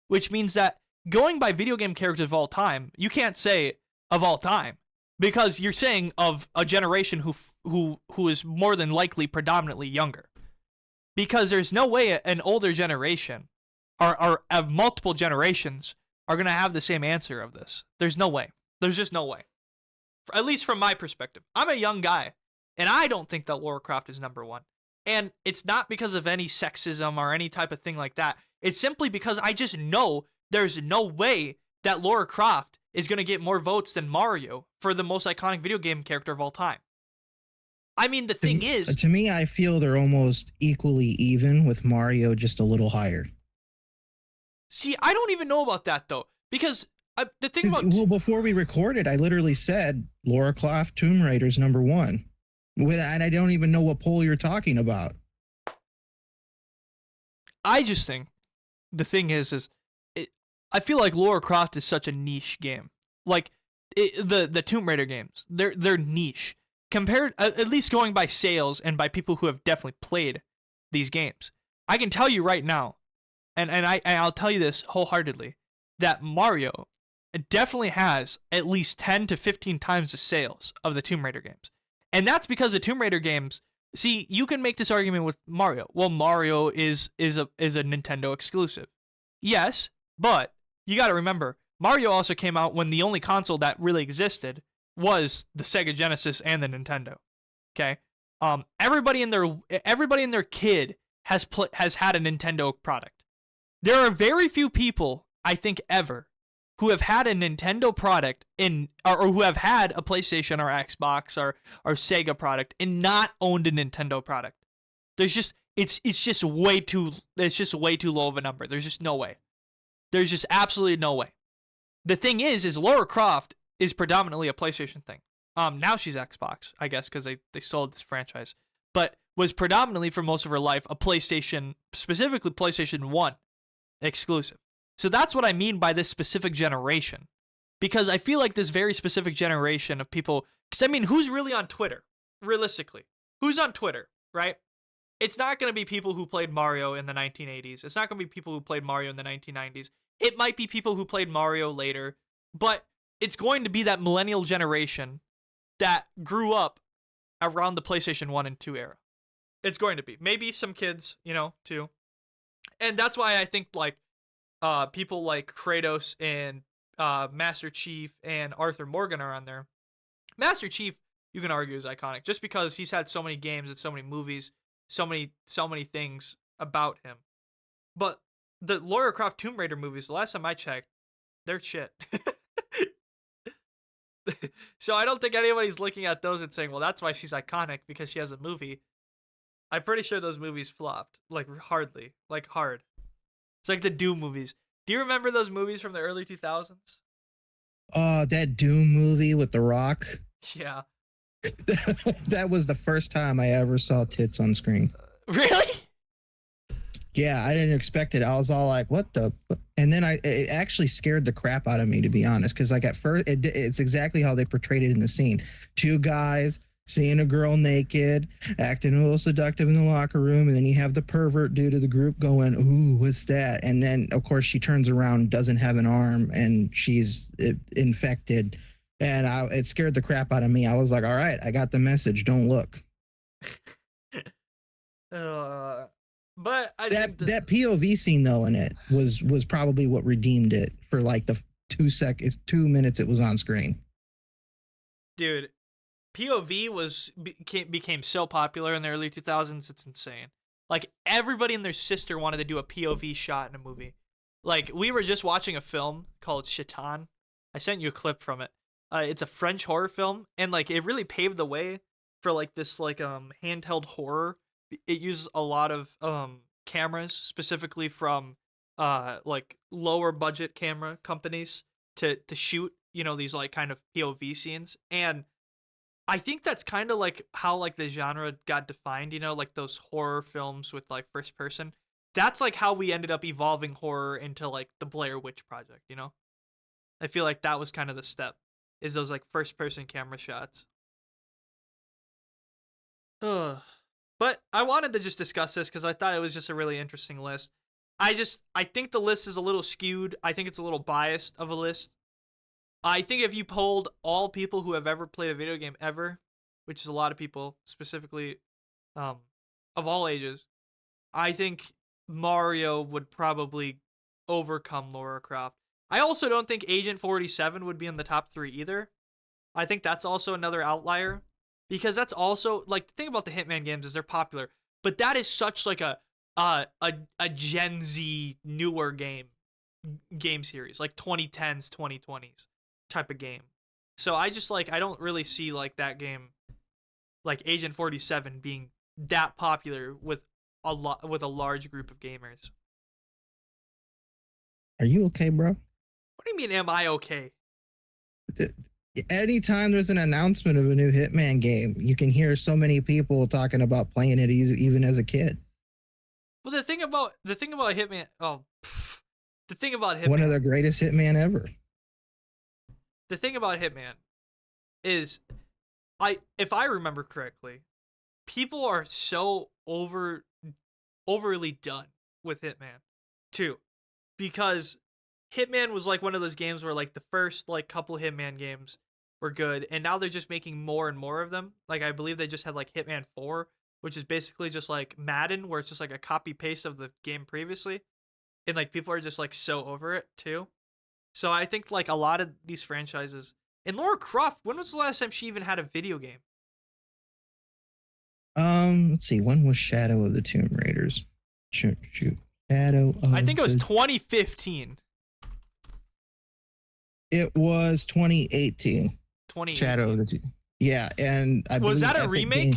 which means that going by video game characters of all time, you can't say of all time, because you're saying of a generation who is more than likely predominantly younger. Because there's no way an older generation or multiple generations are going to have the same answer of this. There's no way. There's just no way. At least from my perspective. I'm a young guy, and I don't think that Lara Croft is number 1. And it's not because of any sexism or any type of thing like that. It's simply because I just know there's no way that Lara Croft is going to get more votes than Mario for the most iconic video game character of all time. I mean, the thing is... To me, I feel they're almost equally even, with Mario just a little higher. See, I don't even know about that, though. Because the thing about... Well, before we recorded, I literally said Lara Croft Tomb Raider's number 1. And I don't even know what poll you're talking about. I just think the thing is I feel like Lara Croft is such a niche game. Like the Tomb Raider games, they're niche compared, at least going by sales and by people who have definitely played these games. I can tell you right now, and I'll tell you this wholeheartedly, that Mario definitely has at least 10 to 15 times the sales of the Tomb Raider games. And that's because the Tomb Raider games, see, you can make this argument with Mario. Well, Mario is a Nintendo exclusive. Yes, but you got to remember, Mario also came out when the only console that really existed was the Sega Genesis and the Nintendo. Okay? Everybody and their kid has had a Nintendo product. There are very few people, I think, ever who have had a Nintendo product or who have had a PlayStation or Xbox or Sega product and not owned a Nintendo product. There's just it's just way too low of a number. There's just no way. There's just absolutely no way. The thing is Lara Croft is predominantly a PlayStation thing. Now she's Xbox, I guess, because they sold this franchise, but was predominantly for most of her life a PlayStation, specifically PlayStation 1 exclusive. So that's what I mean by this specific generation. Because I feel like this very specific generation of people, because I mean, who's really on Twitter? Realistically, who's on Twitter, right? It's not going to be people who played Mario in the 1980s. It's not going to be people who played Mario in the 1990s. It might be people who played Mario later, but it's going to be that millennial generation that grew up around the PlayStation 1 and 2 era. It's going to be. Maybe some kids, too. And that's why I think, like, people like Kratos and Master Chief and Arthur Morgan are on there. Master Chief, you can argue, is iconic just because he's had so many games and so many movies, so many things about him. But the Lara Croft Tomb Raider movies, the last time I checked, they're shit. So I don't think anybody's looking at those and saying, well, that's why she's iconic, because she has a movie. I'm pretty sure those movies flopped. Like, hardly. Like, hard. It's like the Doom movies. Do you remember those movies from the early 2000s? Oh, that Doom movie with The Rock. Yeah. That was the first time I ever saw tits on screen. Really? Yeah, I didn't expect it. I was all like, what the? And then it actually scared the crap out of me, to be honest. Because like at first, it's exactly how they portrayed it in the scene. Two guys seeing a girl naked, acting a little seductive in the locker room. And then you have the pervert dude of the group going, ooh, what's that? And then, of course, she turns around, doesn't have an arm, and she's infected. And it scared the crap out of me. I was like, all right, I got the message. Don't look. But I that POV scene though in it was probably what redeemed it for like the 2 minutes it was on screen. Dude, POV became so popular in the early 2000s, it's insane. Like everybody and their sister wanted to do a POV shot in a movie. Like we were just watching a film called Shaitan. I sent you a clip from it. It's a French horror film, and like it really paved the way for like this like handheld horror. It uses a lot of cameras, specifically from like lower budget camera companies to shoot, you know, these like kind of POV scenes. And I think that's kind of like how like the genre got defined, you know, like those horror films with like first person. That's like how we ended up evolving horror into like the Blair Witch Project, you know? I feel like that was kind of the step, is those like first person camera shots. Ugh. But I wanted to just discuss this because I thought it was just a really interesting list. I think the list is a little skewed. I think it's a little biased of a list. I think if you polled all people who have ever played a video game ever, which is a lot of people, specifically of all ages, I think Mario would probably overcome Lara Croft. I also don't think Agent 47 would be in the top 3 either. I think that's also another outlier. Because that's also, like, the thing about the Hitman games is they're popular, but that is such, like, a Gen Z newer game series, like 2010s, 2020s type of game. So I just, like, I don't really see, like, that game, like, Agent 47 being that popular with a large group of gamers. Are you okay, bro? What do you mean, am I okay? Anytime there's an announcement of a new Hitman game, you can hear so many people talking about playing it even as a kid. Well, the thing about Hitman, the thing about Hitman, one of the greatest Hitman ever. The thing about Hitman is, if I remember correctly, people are so overly done with Hitman too, because Hitman was like one of those games where like the first like couple Hitman games were good, and now they're just making more and more of them. Like I believe they just had like Hitman 4, which is basically just like Madden, where it's just like a copy paste of the game previously, and like people are just like so over it too. So I think like a lot of these franchises, and Lara Croft, when was the last time she even had a video game? Let's see, when was Shadow of the Tomb Raiders? Shoot. Shadow of I think it was 2015. It was 2018. 2018. Shadow of the Tomb. Yeah, and I was believe that a Epic remake?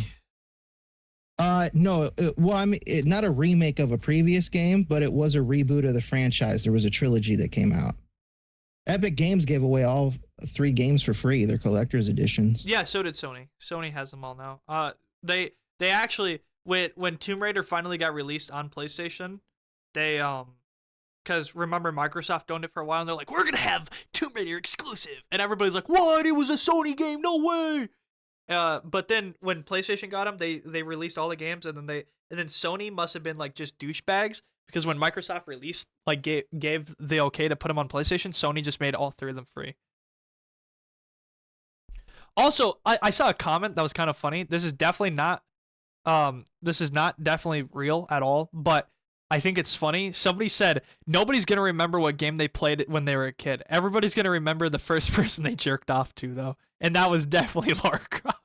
No. Well, I mean, not a remake of a previous game, but it was a reboot of the franchise. There was a trilogy that came out. Epic Games gave away all 3 games for free. They're collector's editions. Yeah, so did Sony. Sony has them all now. They actually, when Tomb Raider finally got released on PlayStation, they because remember Microsoft owned it for a while, and they're like, we're gonna have Tomb Raider exclusive, and everybody's like, what? It was a Sony game, no way. But then when PlayStation got them, they released all the games, and then Sony must have been like just douchebags, because when Microsoft released like gave the okay to put them on PlayStation, Sony just made all 3 of them free. Also, I saw a comment that was kind of funny. This is definitely not definitely real at all, but I think it's funny. Somebody said nobody's gonna remember what game they played when they were a kid. Everybody's gonna remember the first person they jerked off to, though, and that was definitely Lara Croft.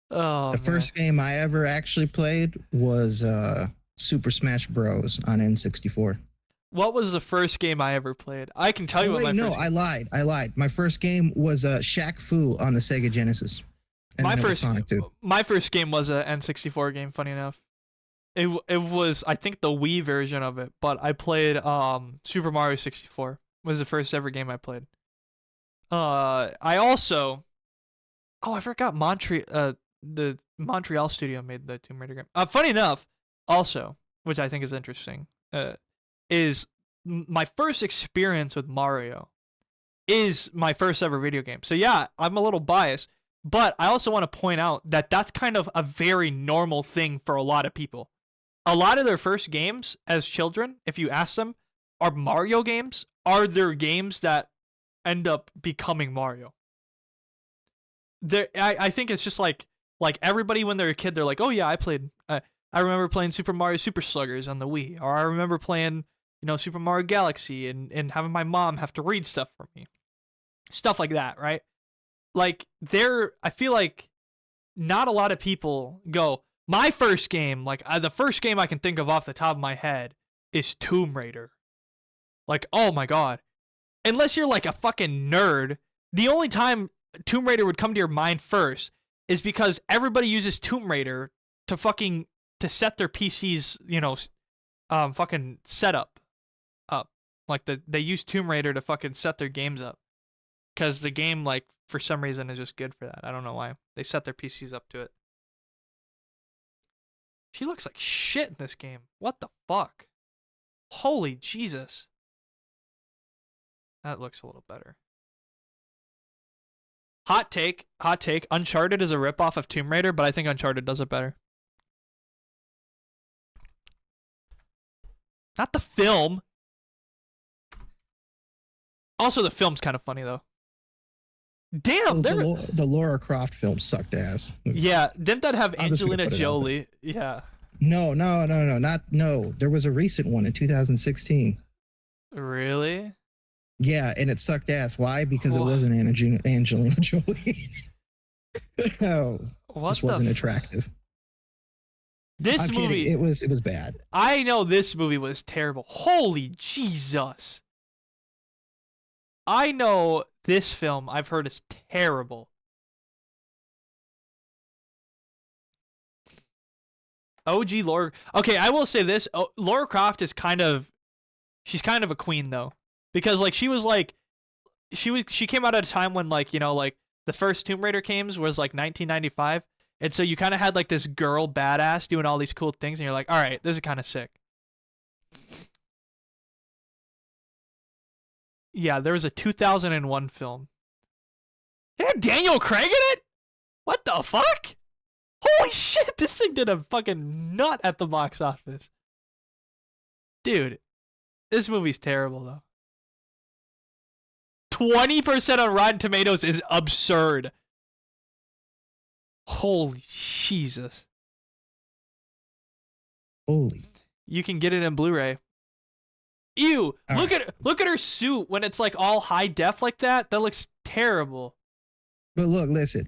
The first game I ever actually played was Super Smash Bros. On N64. What was the first game I ever played? I can tell you what my first. I lied. My first game was Shaq Fu on the Sega Genesis. And My then it was first Sonic 2. My first game was a N64 game. Funny enough, it was, I think, the Wii version of it. But I played Super Mario 64. Was the first ever game I played. I also, I forgot the Montreal studio made the Tomb Raider game. Funny enough, also, which I think is interesting, is my first experience with Mario is my first ever video game. So yeah, I'm a little biased, but I also want to point out that that's kind of a very normal thing for a lot of people. A lot of their first games as children, if you ask them, are Mario games, are their games that end up becoming Mario. I think it's just like everybody when they're a kid, they're like, oh yeah, I remember playing Super Mario Super Sluggers on the Wii, or I remember playing, Super Mario Galaxy and having my mom have to read stuff for me. Stuff like that, right? Like, I feel like not a lot of people go, my first game, the first game I can think of off the top of my head is Tomb Raider. Like, oh my god. Unless you're like a fucking nerd, the only time Tomb Raider would come to your mind first is because everybody uses Tomb Raider to set their PC's, fucking setup up. Like, they use Tomb Raider to fucking set their games up. Because the game, for some reason, is just good for that. I don't know why. They set their PCs up to it. She looks like shit in this game. What the fuck? Holy Jesus. That looks a little better. Hot take. Uncharted is a ripoff of Tomb Raider, but I think Uncharted does it better. Not the film. Also, the film's kind of funny, though. Damn, the Lara Croft film sucked ass. Yeah, didn't that have Angelina Jolie? Yeah. No. There was a recent one in 2016. Really? Yeah, and it sucked ass. Why? Because it wasn't Angelina Jolie. No, this wasn't attractive. This movie, it was bad. I know this movie was terrible. Holy Jesus. I know this film I've heard is terrible. OG Laura. Okay, I will say this. Lara Croft is she's kind of a queen though. Because she came out at a time when the first Tomb Raider games was 1995. And so you kind of had this girl badass doing all these cool things and you're like, all right, this is kind of sick. Yeah, there was a 2001 film. It had Daniel Craig in it? What the fuck? Holy shit, this thing did a fucking nut at the box office. Dude, this movie's terrible though. 20% on Rotten Tomatoes is absurd. Holy Jesus. Holy. You can get it in Blu-ray. Ew, look at her suit when it's all high def like that. That looks terrible. But look, listen.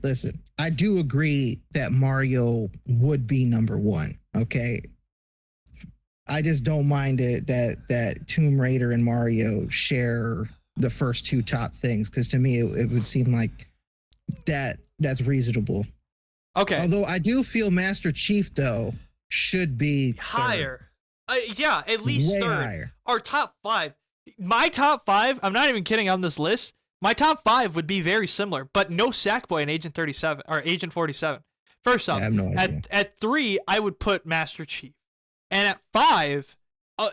I do agree that Mario would be number one, okay? I just don't mind it that Tomb Raider and Mario share the first two top things, because to me it would seem like that's reasonable. Okay. Although I do feel Master Chief though should be higher. Yeah, at least way third. Higher. Our top 5. My top 5, I'm not even kidding on this list. My top 5 would be very similar, but no Sackboy in Agent 37 or Agent 47. First off, I have no idea. At 3, I would put Master Chief. And at 5,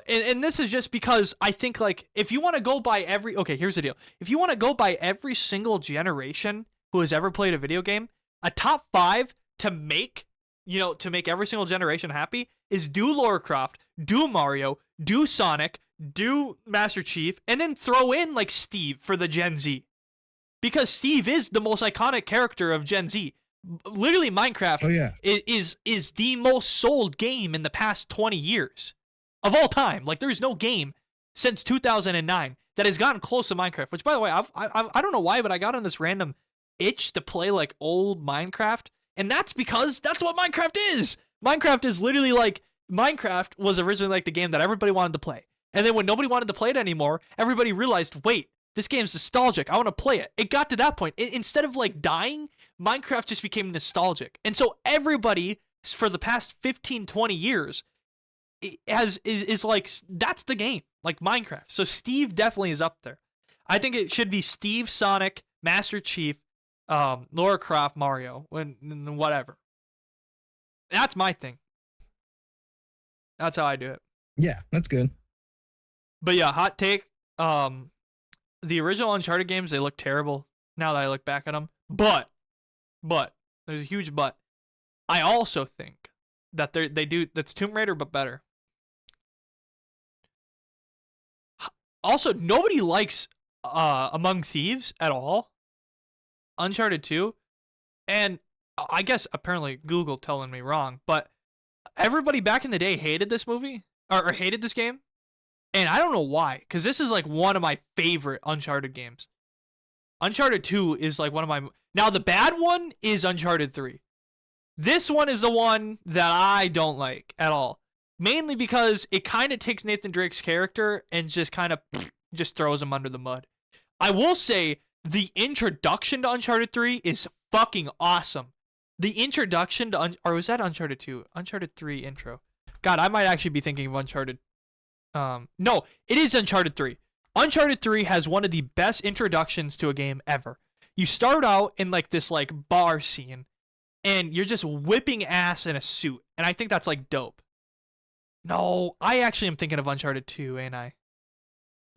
and this is just because I think if you want to go by here's the deal. If you want to go by every single generation who has ever played a video game, a top 5 to make every single generation happy is do Lara Croft, do Mario, do Sonic, do Master Chief, and then throw in Steve for the Gen Z. Because Steve is the most iconic character of Gen Z. Literally Minecraft is the most sold game in the past 20 years. Of all time. There's no game since 2009 that has gotten close to Minecraft. Which, by the way, I don't know why, but I got on this random itch to play old Minecraft. And that's because that's what Minecraft is. Minecraft is literally Minecraft was originally like the game that everybody wanted to play. And then when nobody wanted to play it anymore, everybody realized, wait, this game's nostalgic. I want to play it. It got to that point. Instead of like dying, Minecraft just became nostalgic. And so everybody for the past 15, 20 years is like, that's the game, like Minecraft. So Steve definitely is up there. I think it should be Steve, Sonic, Master Chief, Lara Croft, Mario, whatever. That's my thing. That's how I do it. Yeah, that's good. But yeah, hot take. The original Uncharted games, they look terrible now that I look back at them. But there's a huge but. I also think that they do that's Tomb Raider but better. Also, nobody likes Among Thieves at all. Uncharted 2, and I guess apparently Google telling me wrong, but everybody back in the day hated this movie or hated this game. And I don't know why, because this is like one of my favorite Uncharted games. Uncharted 2 is like one of my... Now, the bad one is Uncharted 3. This one is the one that I don't like at all. Mainly because it kind of takes Nathan Drake's character and just kind of just throws him under the mud. I will say, the introduction to Uncharted 3 is fucking awesome. The introduction to... or was that Uncharted 2? Uncharted 3 intro. God, I might actually be thinking of Uncharted... no, it is Uncharted 3. Uncharted 3 has one of the best introductions to a game ever. You start out in like this like bar scene, and you're just whipping ass in a suit, and I think that's like dope. No, I actually am thinking of Uncharted 2, ain't I?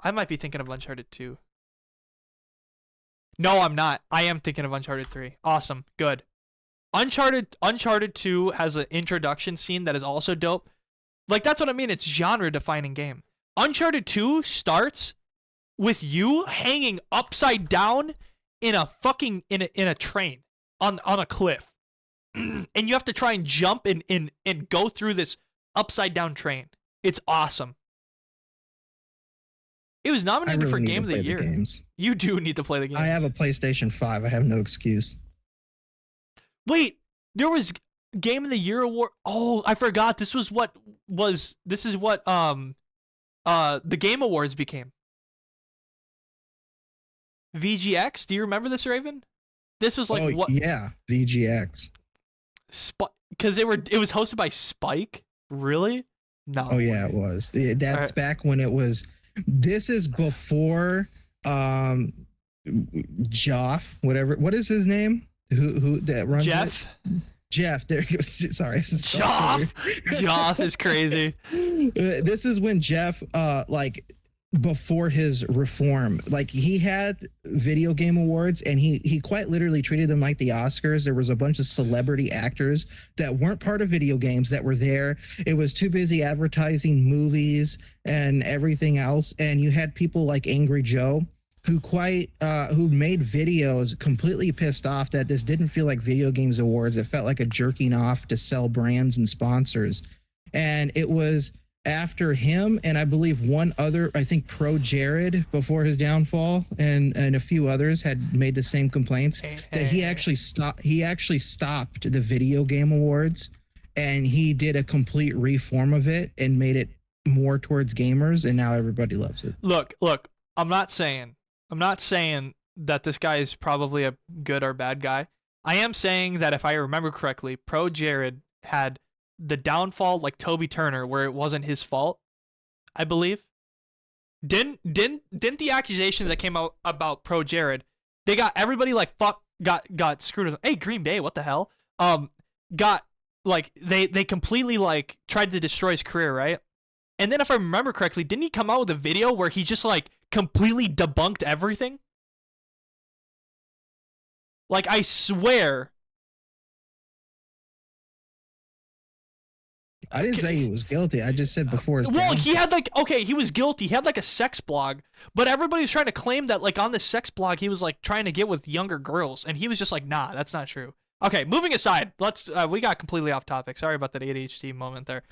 I might be thinking of Uncharted 2. No, I'm not. I am thinking of Uncharted 3. Awesome, good. Uncharted 2 has an introduction scene that is also dope. Like, that's what I mean. It's genre-defining game. Uncharted 2 starts with you hanging upside down in a fucking in a train on a cliff, and you have to try and jump and go through this upside down train. It's awesome. It was nominated for Game of the Year. You do need to play the game. I have a PlayStation 5. I have no excuse. Wait, there was Game of the Year award. Oh, I forgot. This is what the Game Awards became. VGX. Do you remember this, Raven? This was like what? Yeah, VGX. Because it was hosted by Spike. Really? No. Oh yeah, it was. That's back when it was. This is before Joff, whatever. What is his name? Who that runs Jeff? It? Jeff. There you go. Sorry. Joff. Joff is crazy. This is when Jeff, like, before his reform, like, he had video game awards, and he quite literally treated them like the Oscars. There was a bunch of celebrity actors that weren't part of video games that were there. It was too busy advertising movies and everything else. And you had people like Angry Joe, who made videos completely pissed off that this didn't feel like video games awards. It felt like a jerking off to sell brands and sponsors. And it was after him, and I believe one other, I think Pro Jared before his downfall, and a few others had made the same complaints, that he actually stopped the video game awards, and he did a complete reform of it and made it more towards gamers, and now everybody loves it. Look, I'm not saying that this guy is probably a good or bad guy. I am saying that if I remember correctly, Pro Jared had the downfall like Toby Turner, where it wasn't his fault, I believe. Didn't the accusations that came out about Pro Jared, they got everybody like got screwed with. Hey, Green Bay, what the hell? Got like they completely like tried to destroy his career, right? And then if I remember correctly, didn't he come out with a video where he just like completely debunked everything? Like, I swear. I didn't say he was guilty. I just said before his Well, he had like, okay, he was guilty. He had like a sex blog, but everybody was trying to claim that like on the sex blog, he was like trying to get with younger girls. And he was just like, nah, that's not true. Okay, moving aside, we got completely off topic. Sorry about that ADHD moment there.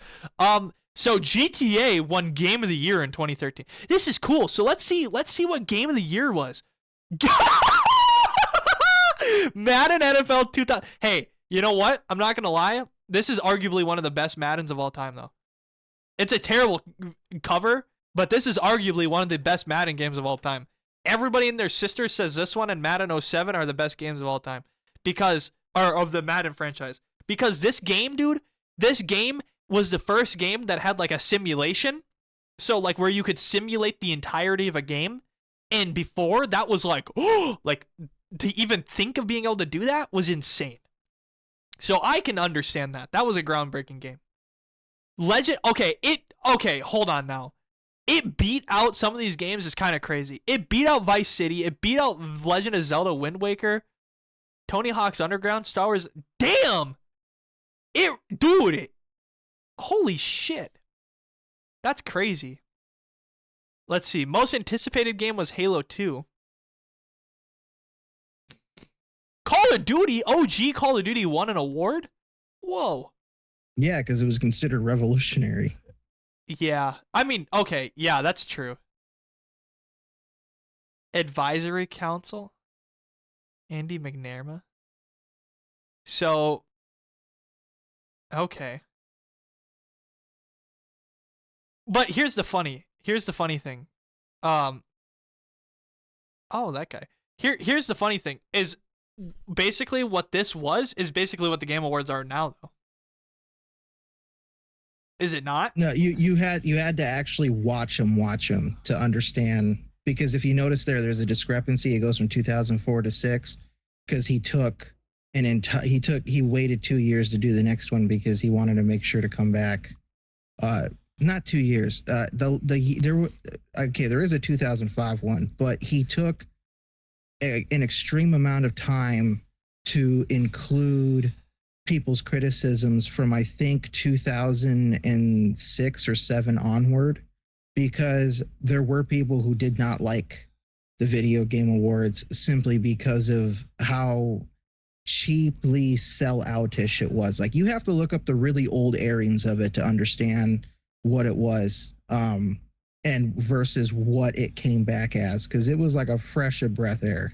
So GTA won Game of the Year in 2013. This is cool. So let's see what Game of the Year was. Madden NFL 2000. Hey, you know what? I'm not going to lie. This is arguably one of the best Maddens of all time, though. It's a terrible cover, but this is arguably one of the best Madden games of all time. Everybody and their sister says this one and Madden 07 are the best games of all time or of the Madden franchise. Because this game, dude, this game was the first game that had like a simulation. So like where you could simulate the entirety of a game. And before that was like, oh, like to even think of being able to do that was insane. So I can understand that. That was a groundbreaking game. Okay, hold on now. It beat out some of these games is kind of crazy. It beat out Vice City. It beat out Legend of Zelda Wind Waker. Tony Hawk's Underground, Star Wars. Damn! Holy shit. That's crazy. Let's see. Most anticipated game was Halo 2. Call of Duty, OG Call of Duty won an award? Whoa. Yeah, because it was considered revolutionary. Yeah. I mean, okay. Yeah, that's true. Advisory Council? Andy McNamara? So, okay. But here's the funny thing. Oh, that guy. Here's the funny thing is basically what this was is basically what the Game Awards are now, though. Is it not? No, you had to actually watch them to understand, because if you notice there's a discrepancy. It goes from 2004 to 6 because he waited 2 years to do the next one because he wanted to make sure to come back. Not 2 years. There is a 2005 one, but he took an extreme amount of time to include people's criticisms from, I think, 2006 or 7 onward, because there were people who did not like the Video Game Awards simply because of how cheaply sell-outish it was. Like, you have to look up the really old airings of it to understand what it was, and versus what it came back as, because it was like a fresh of breath air.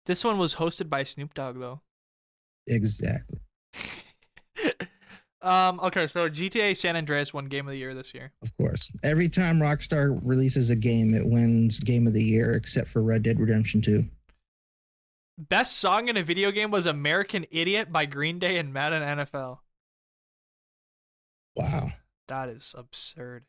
This one was hosted by Snoop Dogg, though. Exactly. Okay, so GTA San Andreas won Game of the Year this year. Of course. Every time Rockstar releases a game, it wins Game of the Year, except for Red Dead Redemption 2. Best song in a video game was American Idiot by Green Day and Madden NFL. Wow. That is absurd.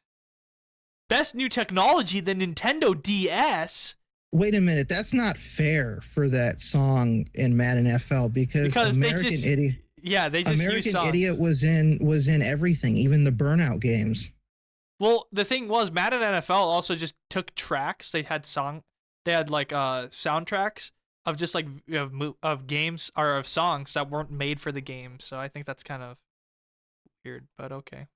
Best new technology, the Nintendo DS. Wait a minute, that's not fair for that song in Madden FL because American Idiot. Yeah, they just American use songs. Idiot was in everything, even the Burnout games. Well, the thing was, Madden NFL also just took tracks. They had soundtracks of just like of games or of songs that weren't made for the game. So I think that's kind of weird, but okay.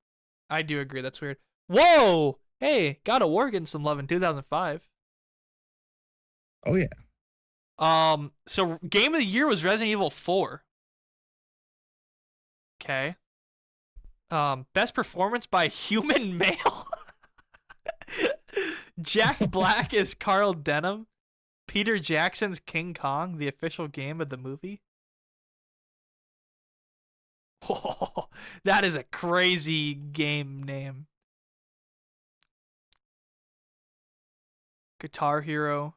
I do agree that's weird. Whoa! Hey, God of War getting some love in 2005. Oh yeah. So Game of the Year was Resident Evil 4. Okay. Best performance by human male. Jack Black is Carl Denham. Peter Jackson's King Kong, the official game of the movie. Whoa, that is a crazy game name. Guitar Hero.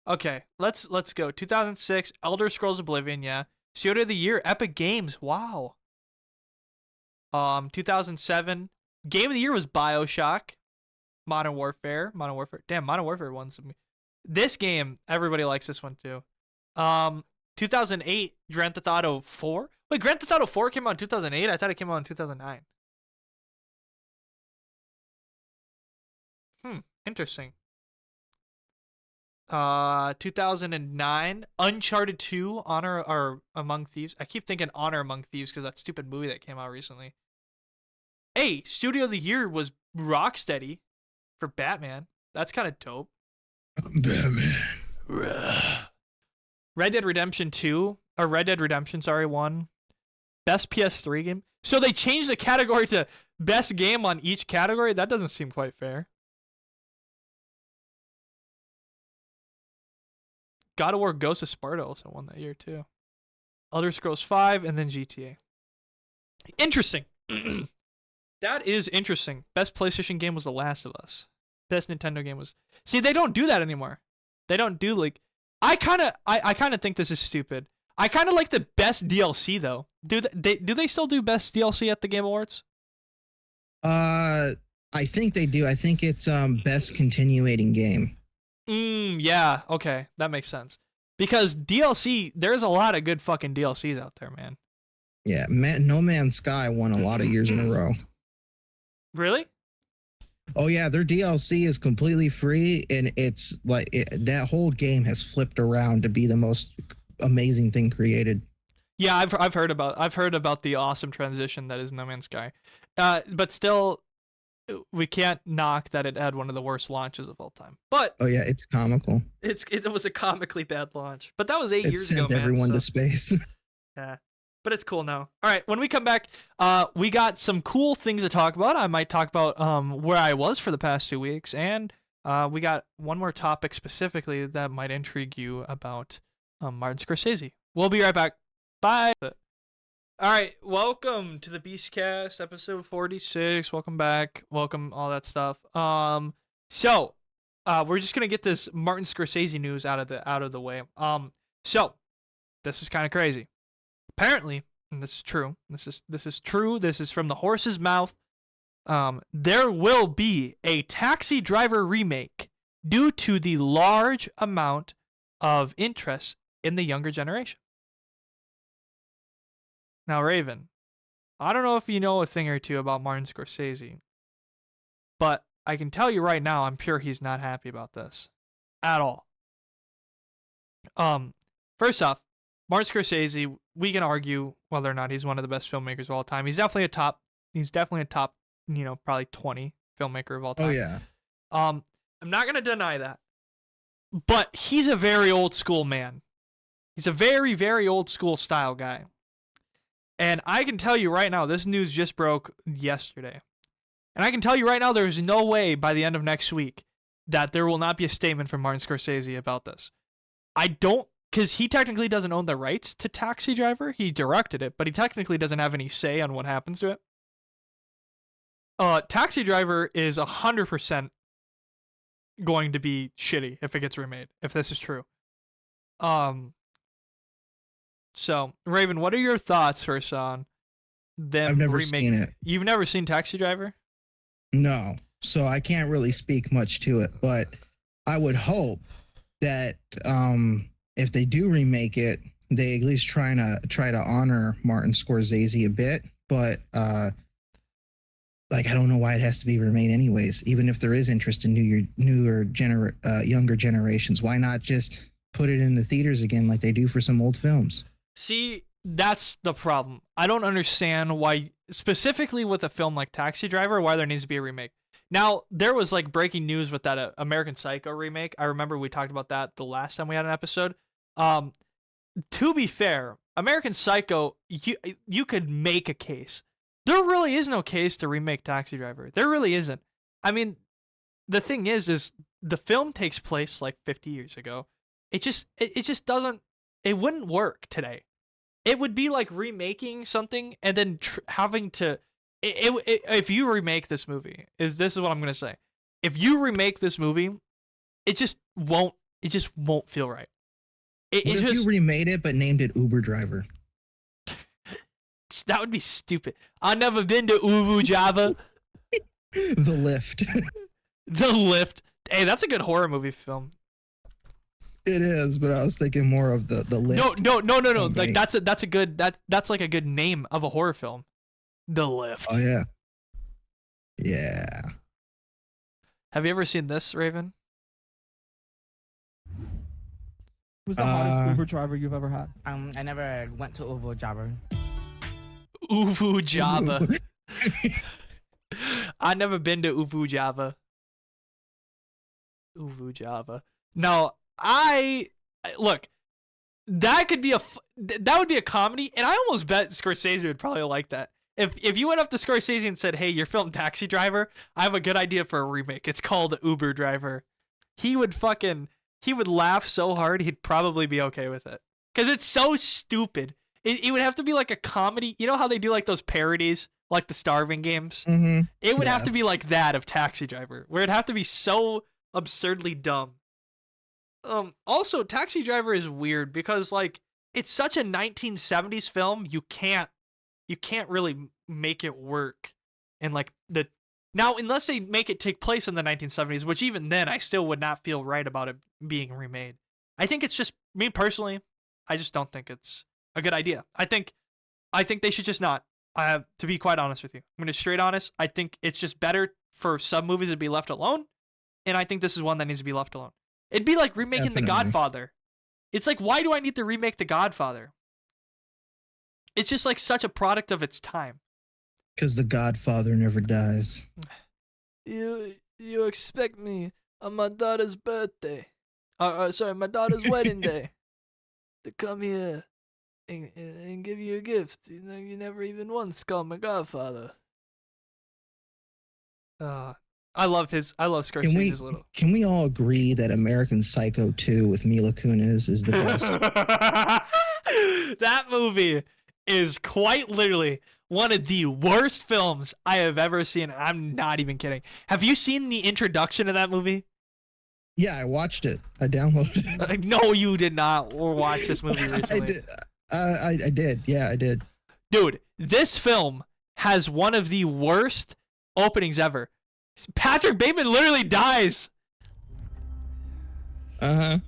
Okay, let's go. 2006, Elder Scrolls Oblivion, yeah. Studio of the Year, Epic Games, wow. 2007, Game of the Year was BioShock. Modern Warfare. Damn, Modern Warfare won some. This game, everybody likes this one too. 2008, Grand Theft Auto 4. Wait, Grand Theft Auto 4 came out in 2008? I thought it came out in 2009. Interesting. 2009, Uncharted 2, Honor or Among Thieves. I keep thinking Honor Among Thieves because that stupid movie that came out recently. Hey, Studio of the Year was Rocksteady for Batman. That's kind of dope. Batman. Red Dead Redemption 1. Best PS3 game. So they changed the category to best game on each category? That doesn't seem quite fair. God of War Ghost of Sparta also won that year too. Elder Scrolls 5 and then GTA. Interesting. That is interesting. Best PlayStation game was The Last of Us. Best Nintendo game was. See, they don't do that anymore. They don't do like. I kind of think this is stupid. I kind of like the best DLC though. Do they still do best DLC at the Game Awards? I think they do. I think it's best continuating game. Yeah. Okay, that makes sense. Because DLC, there's a lot of good fucking DLCs out there, man. Yeah, No Man's Sky won a lot of years in a row. Really? Oh yeah, their DLC is completely free, and it's like that whole game has flipped around to be the most amazing thing created. Yeah, I've heard about the awesome transition that is No Man's Sky, but still, we can't knock that it had one of the worst launches of all time. But oh yeah, it's comical. It was a comically bad launch, but that was 8 years ago, man. It sent everyone to space. Yeah. But it's cool now. All right, when we come back, we got some cool things to talk about. I might talk about where I was for the past 2 weeks, and we got one more topic specifically that might intrigue you about Martin Scorsese. We'll be right back. Bye. All right, welcome to the Beastcast, episode 46. Welcome back. Welcome, all that stuff. So we're just gonna get this Martin Scorsese news out of the way. So this is kind of crazy. Apparently, and this is true. This is true. This is from the horse's mouth. There will be a Taxi Driver remake due to the large amount of interest in the younger generation. Now, Raven, I don't know if you know a thing or two about Martin Scorsese, but I can tell you right now, I'm sure he's not happy about this at all. First off, Martin Scorsese, we can argue whether or not he's one of the best filmmakers of all time. He's definitely a top, probably 20 filmmaker of all time. Oh yeah. I'm not going to deny that. But he's a very old school man. He's a very, very old school style guy. And I can tell you right now, this news just broke yesterday. And I can tell you right now, there's no way by the end of next week that there will not be a statement from Martin Scorsese about this. Because he technically doesn't own the rights to Taxi Driver. He directed it, but he technically doesn't have any say on what happens to it. Taxi Driver is 100% going to be shitty if it gets remade, if this is true. So, Raven, what are your thoughts first on them I've never remaking seen it. You've never seen Taxi Driver? No, so I can't really speak much to it, but I would hope that if they do remake it, they at least try to honor Martin Scorsese a bit. But I don't know why it has to be remade anyways. Even if there is interest in younger generations, why not just put it in the theaters again like they do for some old films? See, that's the problem. I don't understand why, specifically with a film like Taxi Driver, why there needs to be a remake. Now, there was like breaking news with that American Psycho remake. I remember we talked about that the last time we had an episode. To be fair, American Psycho, you could make a case. There really is no case to remake Taxi Driver. There really isn't. I mean, the thing is the film takes place like 50 years ago. It just doesn't. It wouldn't work today. It would be like remaking something and then having to. If you remake this movie, this is what I'm gonna say. If you remake this movie, it just won't feel right. What if you remade it but named it Uber Driver? That would be stupid. I've never been to Uvu Java. The Lift. The Lift. Hey, that's a good horror movie film. It is, but I was thinking more of the Lift. No. Company. Like that's like a good name of a horror film. The Lift. Oh yeah. Yeah. Have you ever seen this, Raven? Who's the hottest Uber driver you've ever had? I never went to Uvu Jabber. Uvu Java. I never been to Uvu Java. Uvu Java. No, look. That could be that would be a comedy, and I almost bet Scorsese would probably like that. If you went up to Scorsese and said, "Hey, your film Taxi Driver, I have a good idea for a remake. It's called Uber Driver," he would laugh so hard he'd probably be okay with it. Because it's so stupid. It would have to be like a comedy. You know how they do like those parodies like the starving games. Mm-hmm. It would have Yeah. to be like that of Taxi Driver, where it'd have to be so absurdly dumb. Also, Taxi Driver is weird because like it's such a 1970s film, you can't really make it work. And like now, unless they make it take place in the 1970s, which even then I still would not feel right about it being remade. I think it's just me personally. I just don't think it's a good idea. I think they should just not. To be quite honest with you, I'm gonna be straight honest. I think it's just better for some movies to be left alone, and I think this is one that needs to be left alone. It'd be like remaking The Definitely. Godfather. It's like, why do I need to remake The Godfather? It's just like such a product of its time. Because the Godfather never dies. You expect me on my daughter's birthday, sorry, my daughter's wedding day, to come here and give you a gift. You know, you never even once called my Godfather. I love Scorsese's little. Can we all agree that American Psycho 2 with Mila Kunis is the best? That movie is quite literally one of the worst films I have ever seen. I'm not even kidding. Have you seen the introduction of that movie? Yeah, I watched it. I downloaded it. No, you did not watch this movie recently. I did. I did. Yeah, I did. Dude, this film has one of the worst openings ever. Patrick Bateman literally dies. Uh-huh.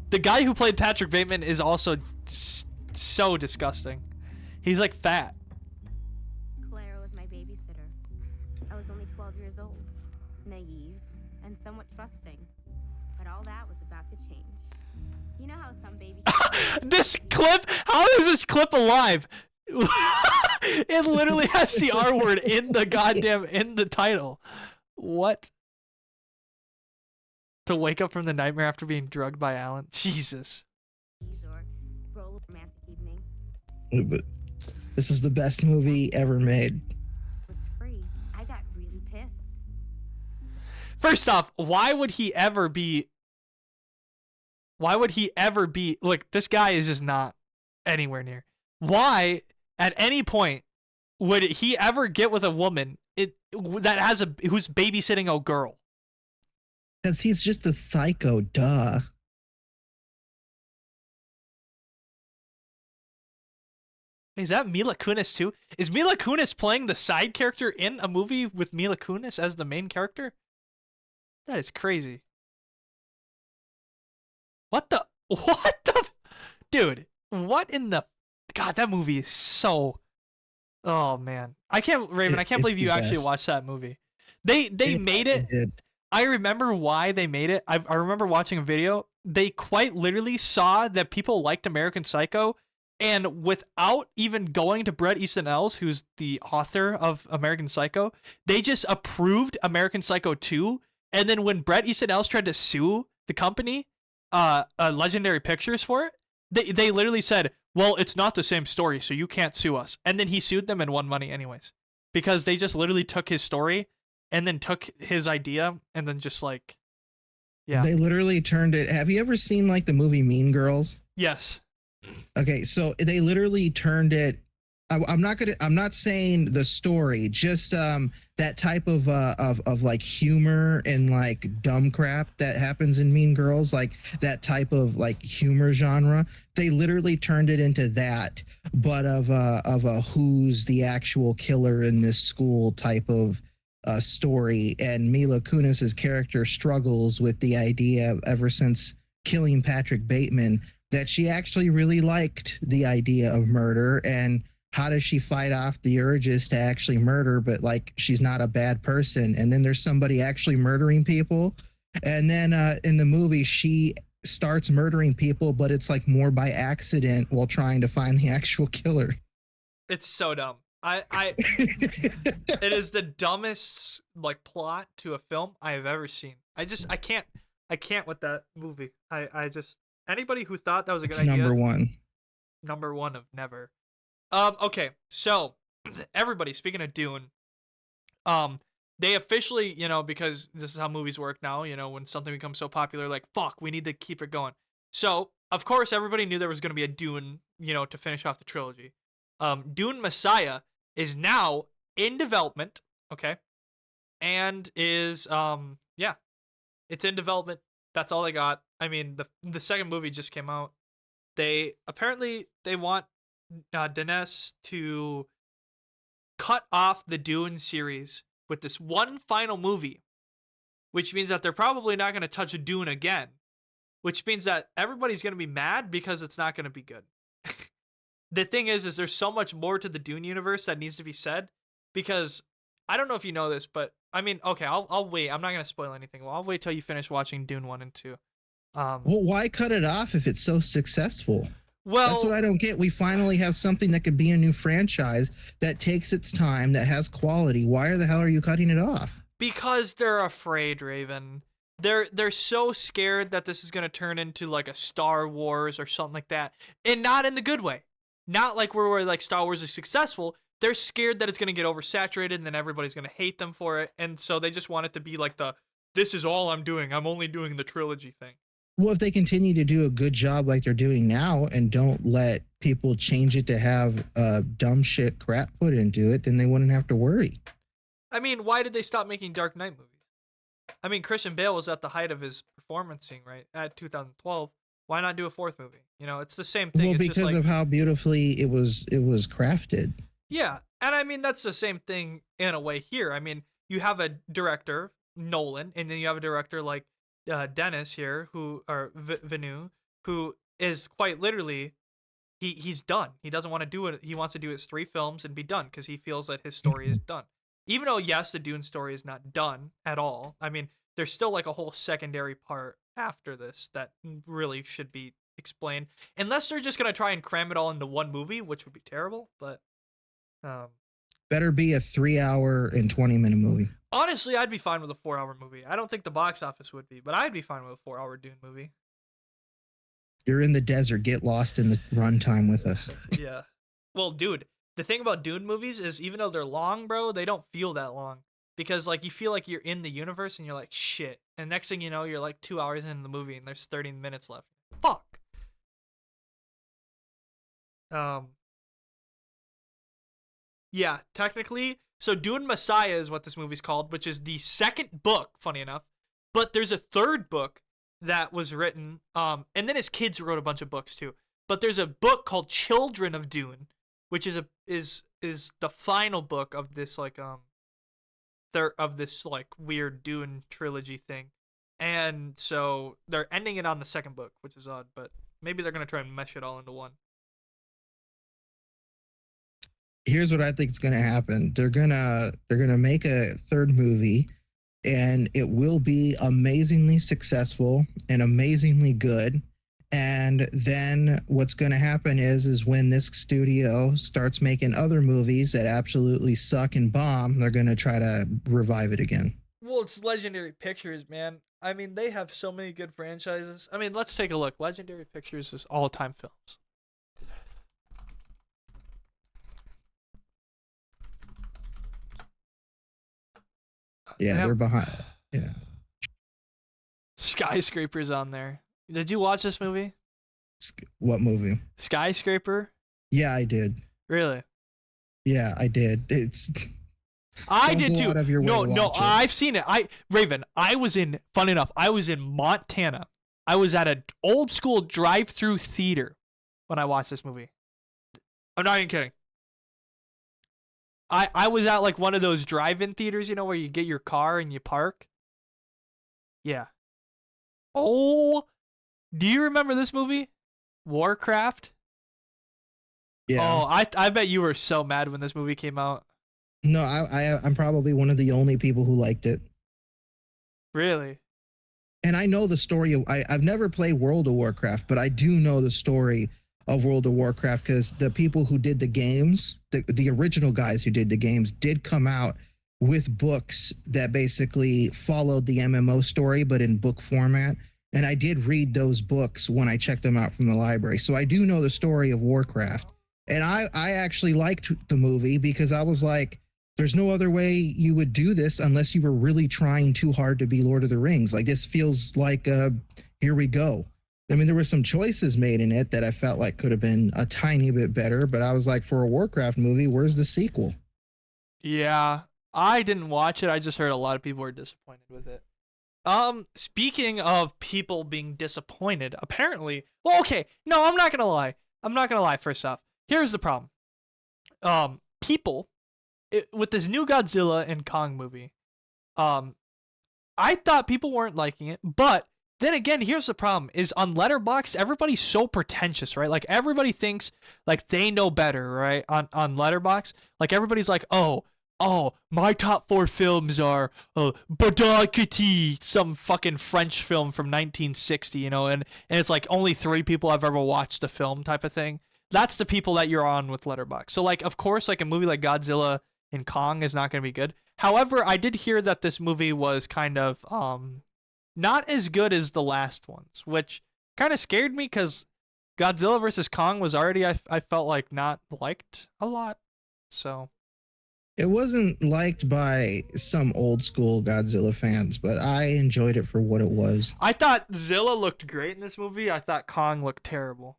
The guy who played Patrick Bateman is also so disgusting. He's like fat. Clara was my babysitter. I was only 12 years old, naive, and somewhat trusting. But all that was about to change. You know how some babies... This clip, how is this clip alive? It literally has the R word in the title. What? To wake up from the nightmare after being drugged by Alan? Jesus. or roll a romantic evening But this is the best movie ever made. was free. I got really pissed. First off, why would he ever be... Look, this guy is just not anywhere near. Why, at any point, would he ever get with a woman who's babysitting a girl? Because he's just a psycho, duh. Is that Mila Kunis too? Is Mila Kunis playing the side character in a movie with Mila Kunis as the main character? That is crazy. What the? Dude, what in the... God, that movie is so... Oh, man. I can't believe you actually watched that movie. They made it... I remember why they made it. I remember watching a video. They quite literally saw that people liked American Psycho, and without even going to Bret Easton Ellis, who's the author of American Psycho, they just approved American Psycho 2. And then when Bret Easton Ellis tried to sue the company, Legendary Pictures, for it, they literally said, well, it's not the same story, so you can't sue us. And then he sued them and won money anyways, because they just literally took his story and then took his idea and then just like, yeah. They literally turned it. Have you ever seen like the movie Mean Girls? Yes. Okay, so they literally turned it. I'm not saying the story, just that type of like humor and like dumb crap that happens in Mean Girls, like that type of like humor genre. They literally turned it into that, but of a who's the actual killer in this school type of story. And Mila Kunis's character struggles with the idea ever since killing Patrick Bateman that she actually really liked the idea of murder, and how does she fight off the urges to actually murder, but like she's not a bad person. And then there's somebody actually murdering people, and then in the movie she starts murdering people, but it's like more by accident while trying to find the actual killer. It's so dumb. It is the dumbest like plot to a film I have ever seen. I can't with that movie. I just, anybody who thought that was a good idea. Number one of never. Okay, so everybody, speaking of Dune, they officially, because this is how movies work now, when something becomes so popular, like, fuck, we need to keep it going. So, of course, everybody knew there was going to be a Dune, to finish off the trilogy. Dune Messiah is now in development, okay? And is, it's in development. That's all they got. I mean, the second movie just came out. They want Denis to cut off the Dune series with this one final movie, which means that they're probably not going to touch Dune again, which means that everybody's going to be mad because it's not going to be good. The thing is there's so much more to the Dune universe that needs to be said, because I don't know if you know this, but I mean, okay, I'll wait. I'm not going to spoil anything. Well, I'll wait till you finish watching Dune 1 and 2. Well, why cut it off if it's so successful? Well, that's what I don't get. We finally have something that could be a new franchise that takes its time, that has quality. Why the hell are you cutting it off? Because they're afraid, Raven. They're so scared that this is going to turn into like a Star Wars or something like that, and not in the good way. Not like where like Star Wars is successful. They're scared that it's going to get oversaturated and then everybody's going to hate them for it. And so they just want it to be like this is all I'm doing. I'm only doing the trilogy thing. Well, if they continue to do a good job like they're doing now and don't let people change it to have dumb shit crap put into it, then they wouldn't have to worry. I mean, why did they stop making Dark Knight movies? I mean, Christian Bale was at the height of his performancing, right? At 2012. Why not do a fourth movie? It's the same thing. Well, it's because just of how beautifully it was crafted. Yeah, and I mean, that's the same thing in a way here. I mean, you have a director, Nolan, and then you have a director like Dennis here, Villeneuve, who is quite literally, he's done. He doesn't want to do it. He wants to do his 3 films and be done because he feels that his story is done. Even though, yes, the Dune story is not done at all. I mean, there's still like a whole secondary part after this that really should be explained. Unless they're just going to try and cram it all into one movie, which would be terrible, but... better be a 3-hour and 20-minute movie. Honestly, I'd be fine with a 4-hour movie. I don't think the box office would be, but I'd be fine with a 4-hour Dune movie. You're in the desert. Get lost in the runtime with us. Yeah. Well, dude, the thing about Dune movies is even though they're long, bro, they don't feel that long. Because, like, you feel like you're in the universe and you're like, shit. And next thing you know, you're like 2 hours into the movie and there's 30 minutes left. Fuck. Yeah, technically, so Dune Messiah is what this movie's called, which is the second book, funny enough. But there's a third book that was written, and then his kids wrote a bunch of books too. But there's a book called Children of Dune, which is the final book of this weird Dune trilogy thing. And so they're ending it on the second book, which is odd, but maybe they're gonna try and mesh it all into one. Here's what I think is going to happen. They're gonna make a third movie, and it will be amazingly successful and amazingly good. And then what's going to happen is when this studio starts making other movies that absolutely suck and bomb, they're going to try to revive it again. Well, it's Legendary Pictures, man. I mean, they have so many good franchises. I mean, let's take a look. Legendary Pictures is all-time films. Yeah, they're behind. Yeah. Skyscraper's on there. Did you watch this movie? What movie? Skyscraper? Yeah, I did. Really? Yeah, I did. I did too. No, it. I've seen it. Raven, funny enough, I was in Montana. I was at an old school drive-through theater when I watched this movie. I'm not even kidding. I was at like one of those drive-in theaters, where you get your car and you park. Yeah. Oh, do you remember this movie? Warcraft? Yeah. Oh, I bet you were so mad when this movie came out. No, I'm probably one of the only people who liked it. Really? And I know the story of, I've never played World of Warcraft, but I do know the story of World of Warcraft because the people who did the games, the original guys who did the games, did come out with books that basically followed the MMO story, but in book format. And I did read those books when I checked them out from the library. So I do know the story of Warcraft. And I actually liked the movie because I was like, there's no other way you would do this unless you were really trying too hard to be Lord of the Rings. Like, this feels like, here we go. I mean, there were some choices made in it that I felt like could have been a tiny bit better, but I was like, for a Warcraft movie, where's the sequel? Yeah, I didn't watch it. I just heard a lot of people were disappointed with it. Speaking of people being disappointed, apparently, well, okay, no, I'm not gonna lie. I'm not gonna lie. First off, here's the problem. People, with this new Godzilla and Kong movie, I thought people weren't liking it, but then again, here's the problem: is on Letterboxd, everybody's so pretentious, right? Like everybody thinks like they know better, right? On Letterboxd, like everybody's like, oh, my top 4 films are Badakati, some fucking French film from 1960, you know, and it's like only 3 people have ever watched the film type of thing. That's the people that you're on with Letterboxd. So like, of course, like a movie like Godzilla and Kong is not going to be good. However, I did hear that this movie was kind of not as good as the last ones, which kind of scared me because Godzilla versus Kong was already, I felt like, not liked a lot. So It wasn't liked by some old school Godzilla fans, but I enjoyed it for what it was. I thought Zilla looked great in this movie. I thought Kong looked terrible.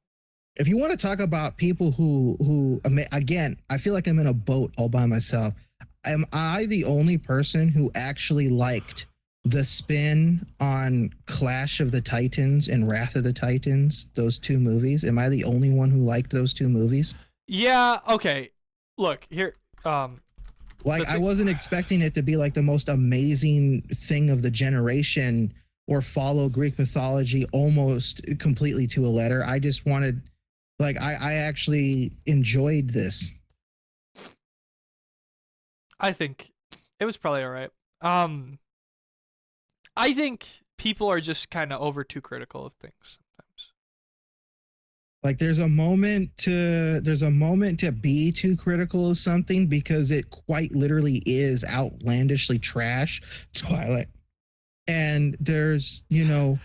If you want to talk about people who again, I feel like I'm in a boat all by myself. Am I the only person who actually liked the spin on Clash of the Titans and Wrath of the Titans, those 2 movies? Am I the only one who liked those 2 movies? Yeah, okay. Look, here, like, I wasn't expecting it to be like the most amazing thing of the generation or follow Greek mythology almost completely to a letter. I just wanted, like, I actually enjoyed this. I think it was probably all right. I think people are just kind of over too critical of things sometimes. Like there's a moment to be too critical of something because it quite literally is outlandishly trash. Twilight. And there's, you know,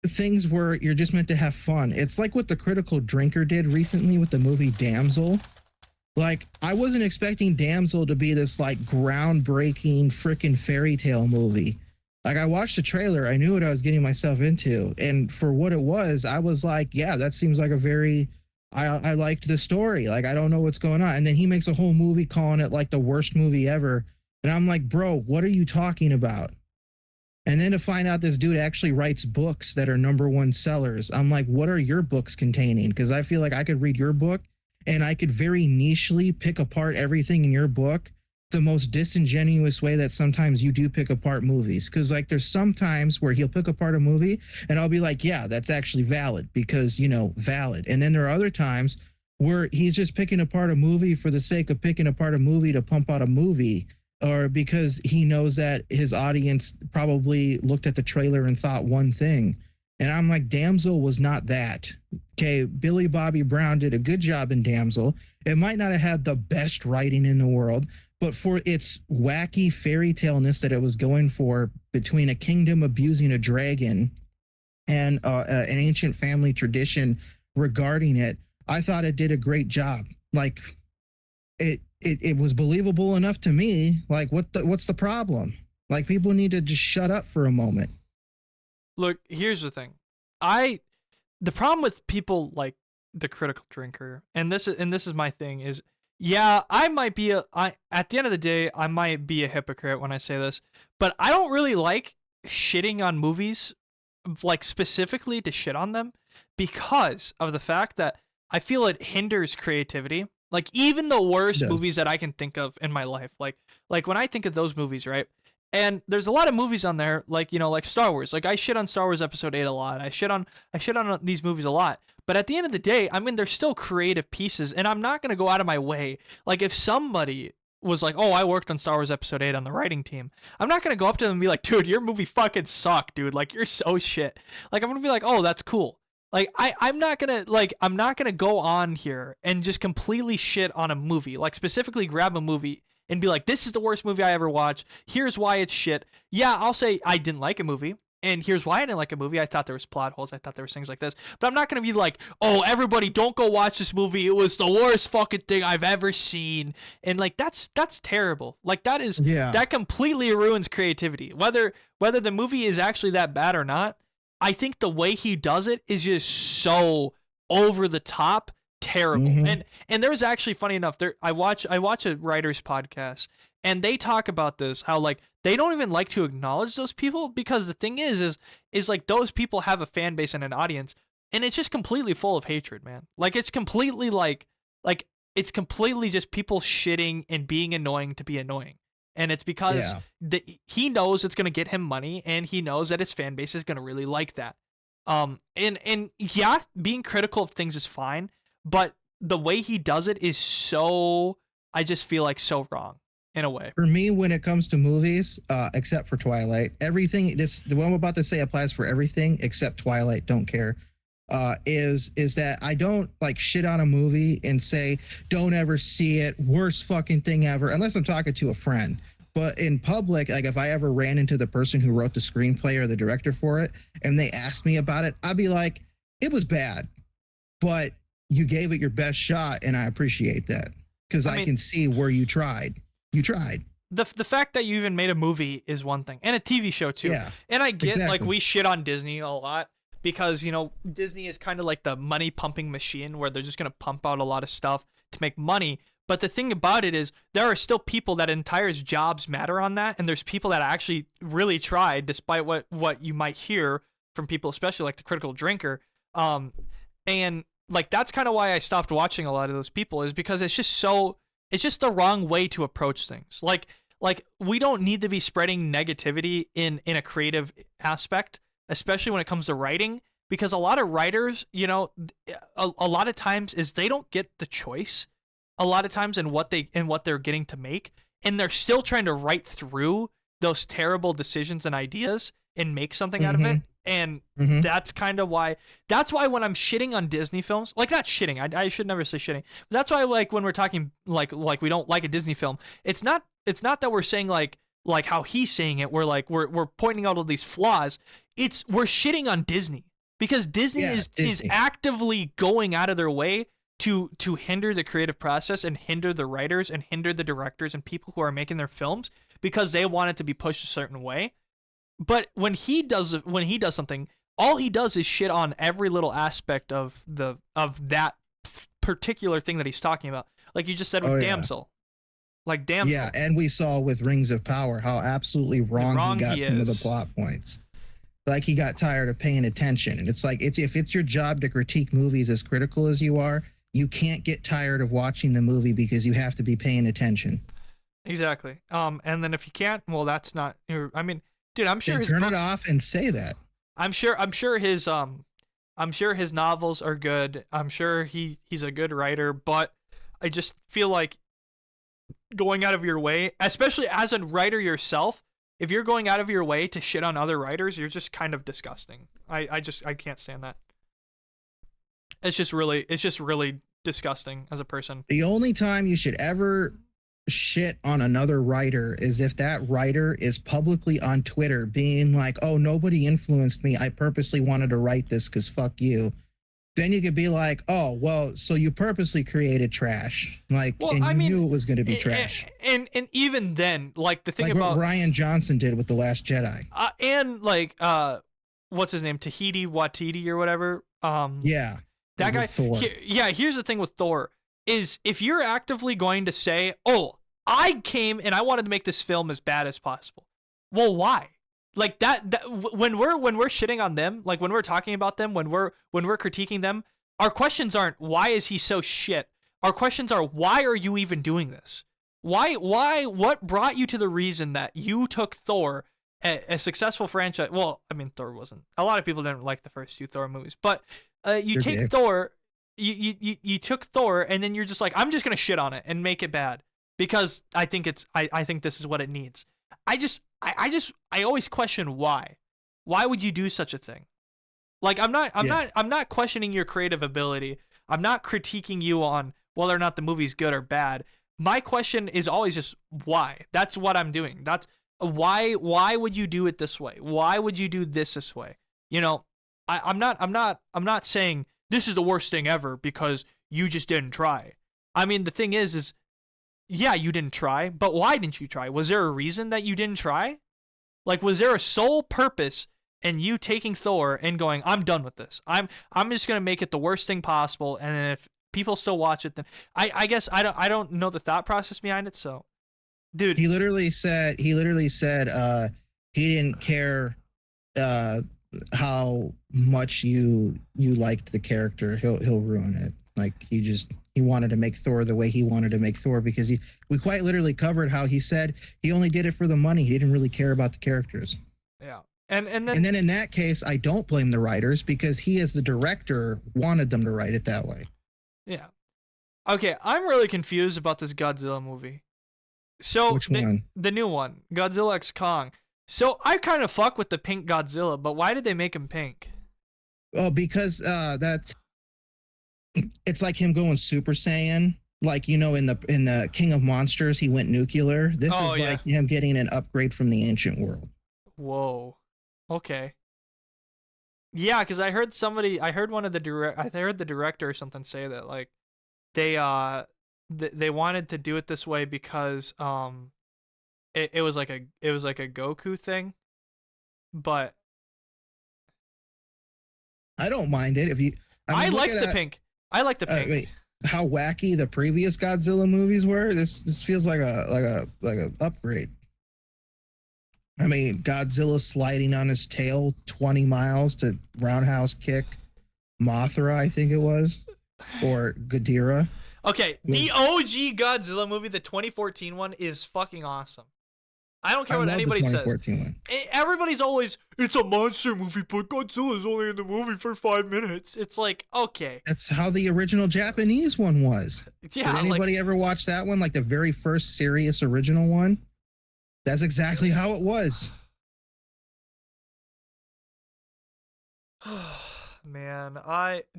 things where you're just meant to have fun. It's like what the Critical Drinker did recently with the movie Damsel. Like, I wasn't expecting Damsel to be this like groundbreaking freaking fairy tale movie. Like, I watched the trailer, I knew what I was getting myself into, and for what it was, I was like, yeah, that seems like a very, I liked the story. Like, I don't know what's going on. And then he makes a whole movie calling it like the worst movie ever. And I'm like, bro, what are you talking about? And then to find out this dude actually writes books that are #1 sellers, I'm like, what are your books containing? Because I feel like I could read your book and I could very nichely pick apart everything in your book the most disingenuous way that sometimes you do pick apart movies. Because like there's some times where he'll pick apart a movie and I'll be like, yeah, that's actually valid because, you know, valid. And then there are other times where he's just picking apart a movie for the sake of picking apart a movie to pump out a movie, or because he knows that his audience probably looked at the trailer and thought one thing. And I'm like, Damsel was not that. Okay, Billy Bobby Brown did a good job in Damsel. It might not have had the best writing in the world, but for its wacky fairy tale-ness that it was going for, between a kingdom abusing a dragon and an ancient family tradition regarding it, I thought it did a great job. Like, it was believable enough to me. Like, what's the problem? Like, people need to just shut up for a moment. Look, here's the thing. The problem with people like the Critical Drinker, and this is my thing, is, yeah, I might be at the end of the day, I might be a hypocrite when I say this, but I don't really like shitting on movies, like specifically to shit on them, because of the fact that I feel it hinders creativity. Like, even the worst movies that I can think of in my life, like when I think of those movies, right? And there's a lot of movies on there, like, you know, like Star Wars. Like, I shit on Star Wars Episode 8 a lot. I shit on these movies a lot. But at the end of the day, I mean, they're still creative pieces, and I'm not going to go out of my way. Like, if somebody was like, oh, I worked on Star Wars Episode 8 on the writing team, I'm not going to go up to them and be like, dude, your movie fucking sucked, dude. Like, you're so shit. Like, I'm going to be like, oh, that's cool. Like, I'm not going to go on here and just completely shit on a movie. Like, specifically grab a movie and be like, this is the worst movie I ever watched. Here's why it's shit. Yeah, I'll say I didn't like a movie, and here's why I didn't like a movie. I thought there was plot holes. I thought there was things like this. But I'm not going to be like, oh, everybody don't go watch this movie. It was the worst fucking thing I've ever seen. And like, that's terrible. Like, that completely ruins creativity. Whether the movie is actually that bad or not, I think the way he does it is just so over the top terrible. And there was actually, funny enough, I watch a writer's podcast, and they talk about this, how like they don't even like to acknowledge those people, because the thing is like those people have a fan base and an audience, and it's just completely full of hatred, man. Like it's completely like it's completely just people shitting and being annoying to be annoying. And it's because he knows it's going to get him money, and he knows that his fan base is going to really like that. And yeah, being critical of things is fine, but the way he does it is so, I just feel like so wrong in a way. For me, when it comes to movies, except for Twilight, everything, the one I'm about to say applies for everything except Twilight, don't care. Is that I don't like shit on a movie and say, don't ever see it, worst fucking thing ever, unless I'm talking to a friend. But in public, like if I ever ran into the person who wrote the screenplay or the director for it and they asked me about it, I'd be like, it was bad, but you gave it your best shot, and I appreciate that, because I can see where you tried. You tried. The fact that you even made a movie is one thing, and a TV show too. Yeah, and I get exactly. like we shit on Disney a lot, because, you know, Disney is kind of like the money pumping machine where they're just going to pump out a lot of stuff to make money. But the thing about it is there are still people that entire jobs matter on that. And there's people that actually really tried, despite what you might hear from people, especially like the critical drinker. And like, that's kind of why I stopped watching a lot of those people, is because it's just the wrong way to approach things. Like we don't need to be spreading negativity in a creative aspect, especially when it comes to writing, because a lot of writers, you know, a lot of times is they don't get the choice a lot of times in what they're getting to make, and they're still trying to write through those terrible decisions and ideas and make something out of it. And that's why when I'm shitting on Disney films, like, not shitting, I should never say shitting, but that's why, like, when we're talking like we don't like a Disney film, it's not that we're saying like how he's saying it, we're pointing out all these flaws. We're shitting on Disney, because Disney is actively going out of their way to hinder the creative process and hinder the writers and hinder the directors and people who are making their films, because they want it to be pushed a certain way. But when he does something, all he does is shit on every little aspect of that particular thing that he's talking about. Like you just said with Damsel. Like Damsel. Yeah, and we saw with Rings of Power how absolutely wrong he got some of the plot points. Like he got tired of paying attention. And it's like, if it's your job to critique movies as critical as you are, you can't get tired of watching the movie, because you have to be paying attention. Exactly. And then if you can't, well, that's not. I mean, dude, I'm sure then his turn books, it off and say that. I'm sure his novels are good. I'm sure he's a good writer, but I just feel like going out of your way, especially as a writer yourself, if you're going out of your way to shit on other writers, you're just kind of disgusting. I can't stand that. It's just really disgusting as a person. The only time you should ever shit on another writer is if that writer is publicly on Twitter being like, oh, nobody influenced me, I purposely wanted to write this because fuck you. Then you could be like, oh, well, so you purposely created trash. Like, well, and you knew it was going to be trash. And even then, like, the thing like about what Ryan Johnson did with The Last Jedi. And like, what's his name? Tahiti Watiti or whatever. Yeah. That guy. Thor. Here's the thing with Thor is, if you're actively going to say, oh, I came and I wanted to make this film as bad as possible. Well, why? Like that when we're shitting on them, like when we're talking about them, when we're critiquing them, our questions aren't why is he so shit? Our questions are, why are you even doing this? What brought you to the reason that you took Thor, a successful franchise? Well, I mean, Thor wasn't. A lot of people didn't like the first two Thor movies, but you take Thor, you took Thor, and then you're just like, I'm just gonna shit on it and make it bad because I think this is what it needs. I always question why. Why would you do such a thing? Like, I'm not questioning your creative ability. I'm not critiquing you on whether or not the movie's good or bad. My question is always just why. That's what I'm doing. That's why would you do it this way? Why would you do this way? You know, I'm not saying this is the worst thing ever because you just didn't try. I mean, the thing is yeah, you didn't try, but why didn't you try? Was there a reason that you didn't try? Like, was there a sole purpose and you taking Thor and going, I'm done with this. I'm just gonna make it the worst thing possible, and then if people still watch it, then I guess I don't know the thought process behind it. So, dude, He literally said he didn't care how much you liked the character. He'll ruin it. Like he wanted to make Thor the way he wanted to make Thor, because we quite literally covered how he said he only did it for the money. He didn't really care about the characters. yeah, and then in that case, I don't blame the writers, because he as the director wanted them to write it that way. yeah. Okay, I'm really confused about this Godzilla movie. So Which one? The new one, Godzilla X Kong. So I kind of fuck with the pink Godzilla, but why did they make him pink? Oh, because it's like him going Super Saiyan. Like, in the King of Monsters, he went nuclear. This is like him getting an upgrade from the ancient world. Whoa. Okay. Yeah, because I heard the director or something say that, like, they wanted to do it this way because it was like a Goku thing, but I don't mind it if you. I like the pink. I like the pink. Wait, how wacky the previous Godzilla movies were. This feels like a upgrade. I mean, Godzilla sliding on his tail 20 miles to roundhouse kick Mothra, I think it was, or Ghidorah. Okay, the OG Godzilla movie, the 2014 one, is fucking awesome. I don't care what anybody says. One. Everybody's always, it's a monster movie, but Godzilla's only in the movie for 5 minutes. It's like, okay. That's how the original Japanese one was. Yeah. Did anybody ever watch that one? Like the very first serious original one? That's exactly how it was. Man,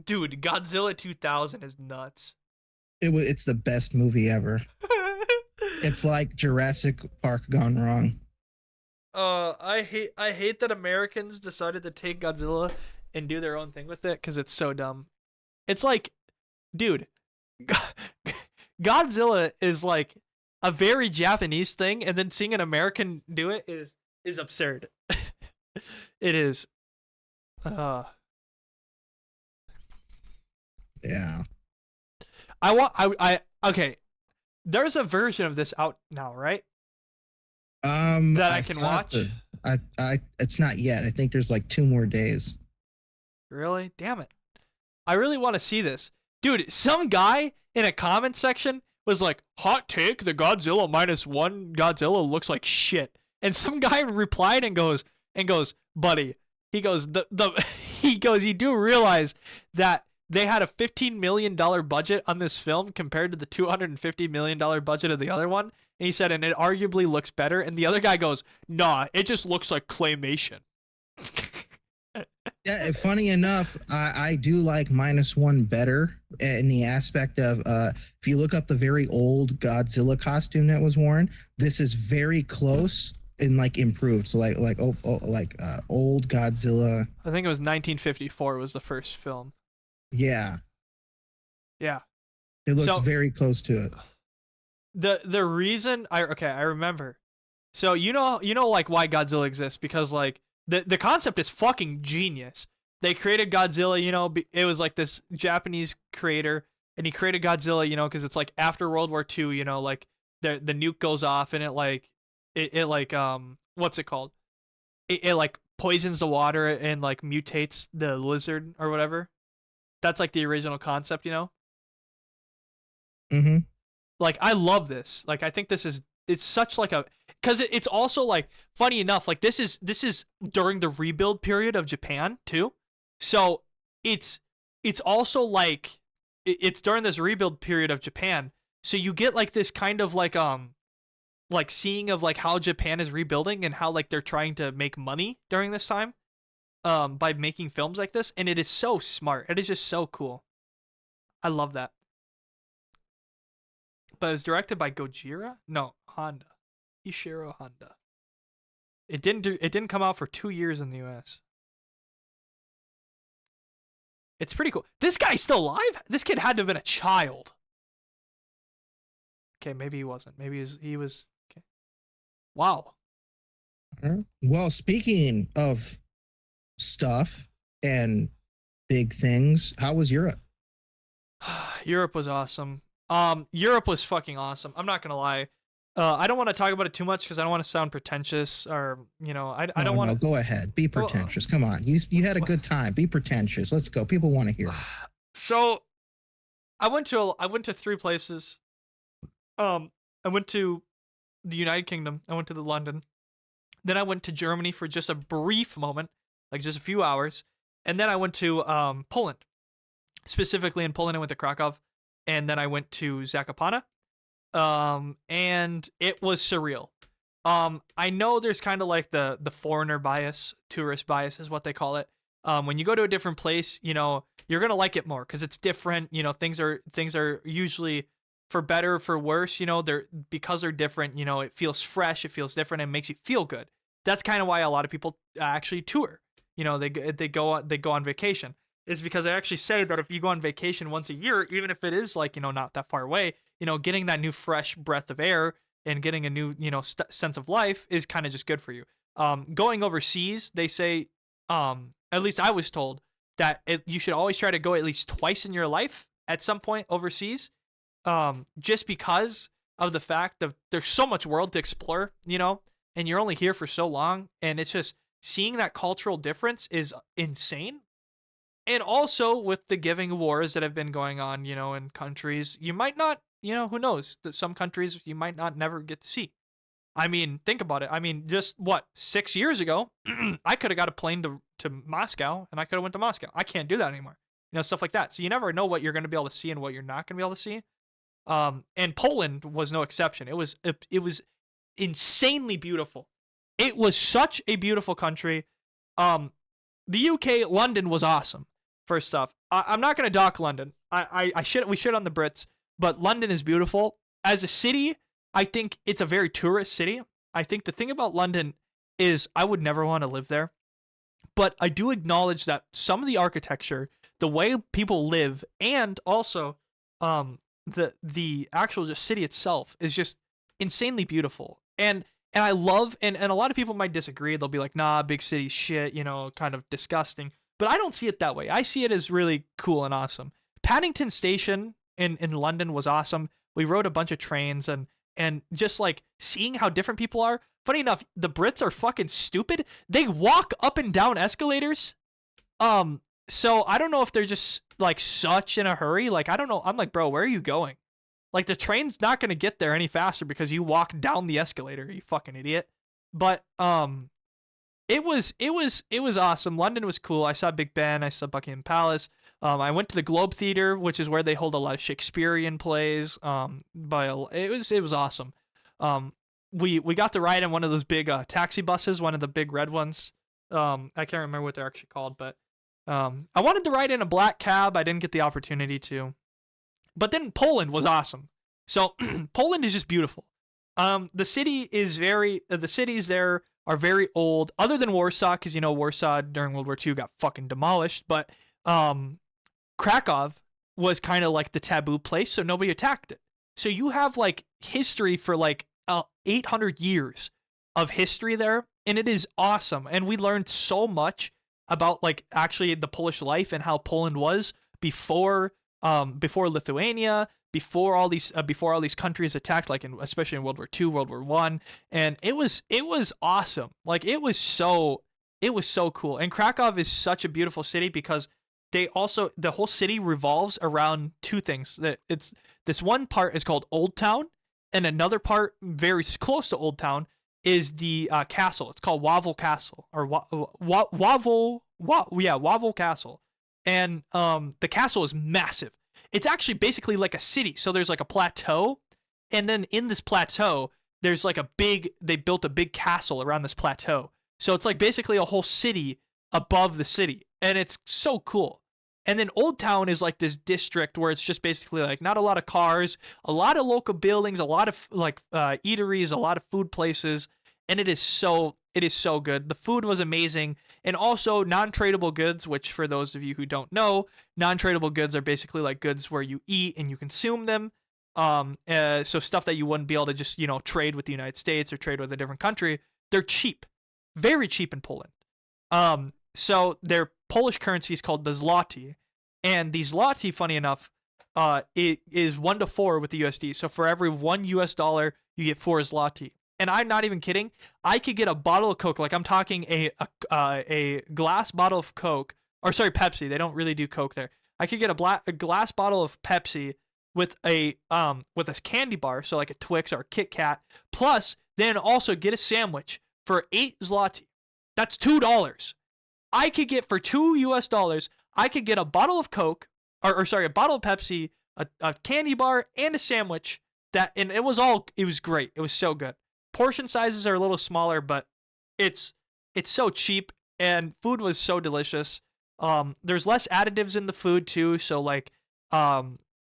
dude, Godzilla 2000 is nuts. It's the best movie ever. It's like Jurassic Park gone wrong. I hate that Americans decided to take Godzilla and do their own thing with it, because it's so dumb. It's like, dude, Godzilla is like a very Japanese thing, and then seeing an American do it is absurd. It is. Yeah. Okay. There's a version of this out now, right? That I can watch. It's not yet. I think there's like 2 more days. Really? Damn it. I really want to see this. Dude, some guy in a comment section was like, hot take, the Godzilla -1 Godzilla looks like shit. And some guy replied and goes, buddy, he goes, you do realize that they had a $15 million budget on this film compared to the $250 million budget of the other one. And he said, and it arguably looks better. And the other guy goes, nah, it just looks like claymation. Yeah, funny enough, I do like -1 better in the aspect of if you look up the very old Godzilla costume that was worn, this is very close and like improved. So like old Godzilla. I think it was 1954 was the first film. Yeah. Yeah. It looks very close to it. The reason I remember. So you know like why Godzilla exists, because like the concept is fucking genius. They created Godzilla, it was like this Japanese creator, and he created Godzilla, because it's like after World War II, like the nuke goes off and it what's it called? It like poisons the water and like mutates the lizard or whatever. That's like the original concept, Mm-hmm. Like, I love this. Like, I think it's such like because it's also like, funny enough, like this is during the rebuild period of Japan too. So it's also like, it's during this rebuild period of Japan. So you get like this kind of like seeing of like how Japan is rebuilding and how like they're trying to make money during this time. By making films like this, and it is so smart. It is just so cool. I love that. But it was directed by Honda. Ishiro Honda. It didn't come out for 2 years in the US. It's pretty cool. This guy's still alive? This kid had to have been a child. Okay, maybe he wasn't. Maybe he was okay. Wow. Well, speaking of stuff and big things. How was Europe? Europe was awesome. Europe was fucking awesome. I'm not gonna lie. I don't want to talk about it too much because I don't want to sound pretentious or I don't want to. No, go ahead. Be pretentious. Come on. You had a good time. Be pretentious. Let's go. People want to hear it. So, I went to 3 places. I went to the United Kingdom. I went to the London. Then I went to Germany for just a brief moment, like just a few hours. And then I went to Poland. Specifically in Poland, I went to Krakow. And then I went to Zakopane. And it was surreal. I know there's kind of like the foreigner bias, tourist bias is what they call it. When you go to a different place, you're going to like it more because it's different. Things are usually for better, for worse, because they're different, it feels fresh, it feels different, and makes you feel good. That's kind of why a lot of people actually tour. They go on vacation. Is because I actually say that if you go on vacation once a year, even if it is like, not that far away, getting that new fresh breath of air and getting a new, sense of life is kind of just good for you. Going overseas, they say, at least I was told that you should always try to go at least twice in your life at some point overseas. Just because of the fact of there's so much world to explore, and you're only here for so long. And it's just seeing that cultural difference is insane. And also with the giving wars that have been going on, in countries, you might not, who knows, that some countries you might not never get to see. I mean, think about it. I mean, just 6 years ago, I could have got a plane to Moscow and I could have went to Moscow. I can't do that anymore. Stuff like that. So you never know what you're going to be able to see and what you're not going to be able to see. And Poland was no exception. It was insanely beautiful. It was such a beautiful country. The UK, London was awesome. First off, I'm not going to dock London. We shit on the Brits, but London is beautiful. As a city, I think it's a very tourist city. I think the thing about London is I would never want to live there. But I do acknowledge that some of the architecture, the way people live, and also the actual just city itself is just insanely beautiful. And I love, and a lot of people might disagree. They'll be like, nah, big city shit, kind of disgusting. But I don't see it that way. I see it as really cool and awesome. Paddington Station in London was awesome. We rode a bunch of trains and just like seeing how different people are. Funny enough, the Brits are fucking stupid. They walk up and down escalators. So I don't know if they're just like such in a hurry. Like, I don't know. I'm like, bro, where are you going? Like, the train's not going to get there any faster because you walk down the escalator, you fucking idiot. But it was awesome. London was cool. I saw Big Ben. I saw Buckingham Palace. I went to the Globe Theatre, which is where they hold a lot of Shakespearean plays. It was awesome. We got to ride in one of those big taxi buses, one of the big red ones. I can't remember what they're actually called, but I wanted to ride in a black cab. I didn't get the opportunity to. But then Poland was awesome. So Poland is just beautiful. The cities there are very old, other than Warsaw, because Warsaw during World War II got fucking demolished. But Krakow was kind of like the taboo place, so nobody attacked it. So you have like history for like 800 years of history there, and it is awesome. And we learned so much about like actually the Polish life and how Poland was before Lithuania, before all these countries attacked, like especially in World War II, World War I, and it was awesome. Like it was so cool. And Krakow is such a beautiful city because the whole city revolves around two things. That it's this one part is called Old Town, and another part very close to Old Town is the castle. It's called Wawel Castle or Wawel Castle. And the castle is massive. It's actually basically like a city. So there's like a plateau, and then in this plateau, there's like they built a big castle around this plateau. So it's like basically a whole city above the city, and it's so cool. And then Old Town is like this district where it's just basically like not a lot of cars, a lot of local buildings, a lot of like eateries, a lot of food places, and it is so good. The food was amazing. And also non-tradable goods, which for those of you who don't know, non-tradable goods are basically like goods where you eat and you consume them. So stuff that you wouldn't be able to just, trade with the United States or trade with a different country. They're cheap, very cheap in Poland. So their Polish currency is called the zloty, and the zloty, funny enough, it is 1 to 4 with the USD. So for every $1, you get 4 zloty. And I'm not even kidding. I could get a bottle of Coke, like I'm talking a glass bottle of Coke, or sorry, Pepsi. They don't really do Coke there. I could get a glass bottle of Pepsi with a candy bar, so like a Twix or a Kit Kat, plus then also get a sandwich for 8 zloty. That's $2. I could get for $2, I could get a bottle of Coke, or sorry, a bottle of Pepsi, a candy bar, and a sandwich. And it was great. It was so good. Portion sizes are a little smaller, but it's so cheap, and food was so delicious. There's less additives in the food too, so like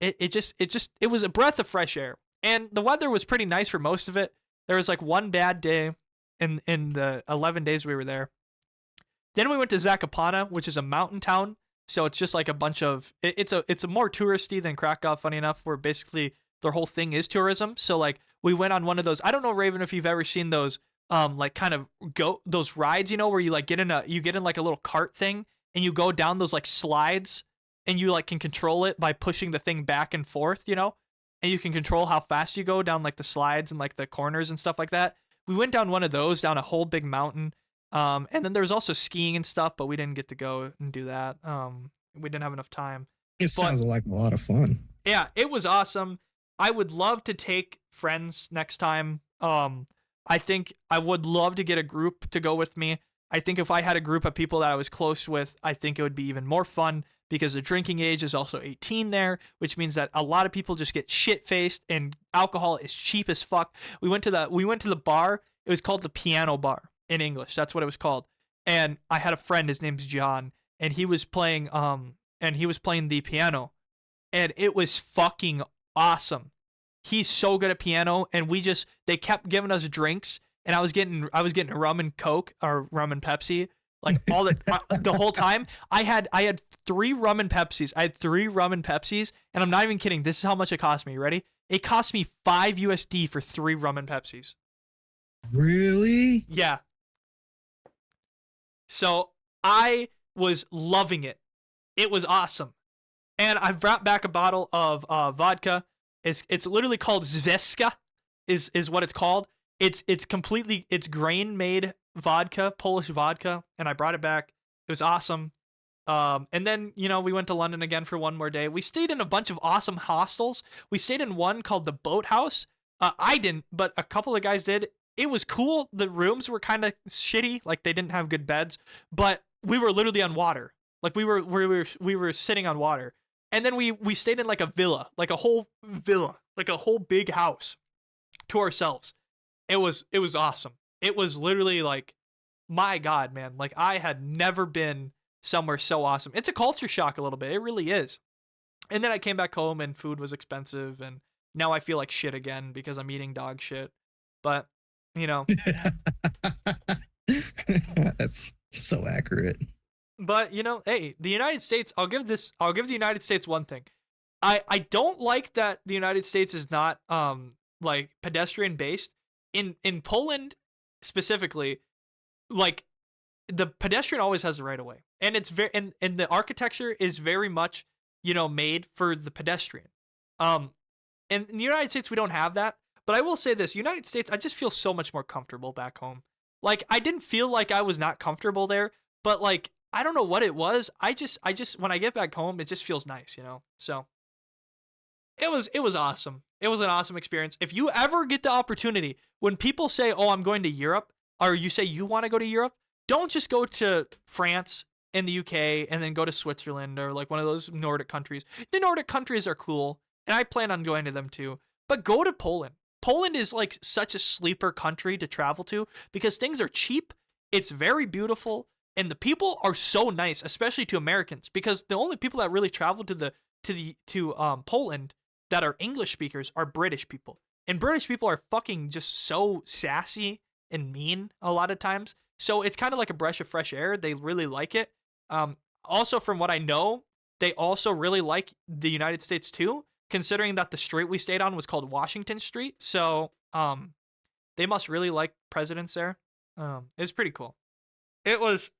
it was a breath of fresh air. And the weather was pretty nice for most of it. There was like one bad day in the 11 days we were there. Then we went to Zakopane, which is a mountain town. So it's just like a bunch of it's a more touristy than Krakow, funny enough, where basically their whole thing is tourism. So like we went on one of those, I don't know, Raven, if you've ever seen those like kind of those rides, you know, where you like get in like a little cart thing and you go down those like slides and you like can control it by pushing the thing back and forth, you know, and you can control how fast you go down like the slides and like the corners and stuff like that. We went down one of those, down a whole big mountain. And then there was also skiing and stuff, but we didn't get to go and do that. We didn't have enough time. It sounds like a lot of fun. Yeah, it was awesome. I would love to take friends next time. I think I would love to get a group to go with me. I think if I had a group of people that I was close with, I think it would be even more fun because the drinking age is also 18 there, which means that a lot of people just get shit-faced and alcohol is cheap as fuck. We went to the bar. It was called the Piano Bar in English. That's what it was called. And I had a friend, his name's John, and he was playing the piano, and it was fucking awesome. He's so good at piano, and they kept giving us drinks, and I was getting rum and Coke or rum and Pepsi like all the whole time. I had 3 rum and Pepsis. I had 3 rum and Pepsis, and I'm not even kidding. This is how much it cost me. You ready? It cost me $5 USD for 3 rum and Pepsis. Really? Yeah. So I was loving it. It was awesome. And I brought back a bottle of vodka. It's literally called Zvezka is what it's called. It's grain made vodka, Polish vodka, and I brought it back. It was awesome. And then, you know, we went to London again for one more day. We stayed in a bunch of awesome hostels. We stayed in one called the Boathouse. I didn't, but a couple of guys did. It was cool. The rooms were kind of shitty, like they didn't have good beds, but we were literally on water. Like we were sitting on water. And then we stayed in like a villa, like a whole big house to ourselves. It was awesome. It was literally like, my God, man, like I had never been somewhere so awesome. It's a culture shock a little bit. It really is. And then I came back home and food was expensive, and now I feel like shit again because I'm eating dog shit. But, you know. That's so accurate. But, you know, hey, the United States, I'll give the United States one thing. I don't like that the United States is not like pedestrian based. In Poland specifically, like the pedestrian always has the right of way. And it's very and the architecture is very much, you know, made for the pedestrian. In the United States we don't have that. But I will say this, United States, I just feel so much more comfortable back home. Like I didn't feel like I was not comfortable there, but like I don't know what it was. I just when I get back home, it just feels nice, you know? So it was awesome. It was an awesome experience. If you ever get the opportunity, when people say, "Oh, I'm going to Europe," or you say you want to go to Europe, don't just go to France and the UK and then go to Switzerland or like one of those Nordic countries. The Nordic countries are cool, and I plan on going to them too. But go to Poland. Poland is like such a sleeper country to travel to because things are cheap. It's very beautiful. And the people are so nice, especially to Americans, because the only people that really travel to Poland that are English speakers are British people. And British people are fucking just so sassy and mean a lot of times. So it's kind of like a breath of fresh air. They really like it. Also, from what I know, they also really like the United States too, considering that the street we stayed on was called Washington Street. So they must really like presidents there. It was pretty cool. It was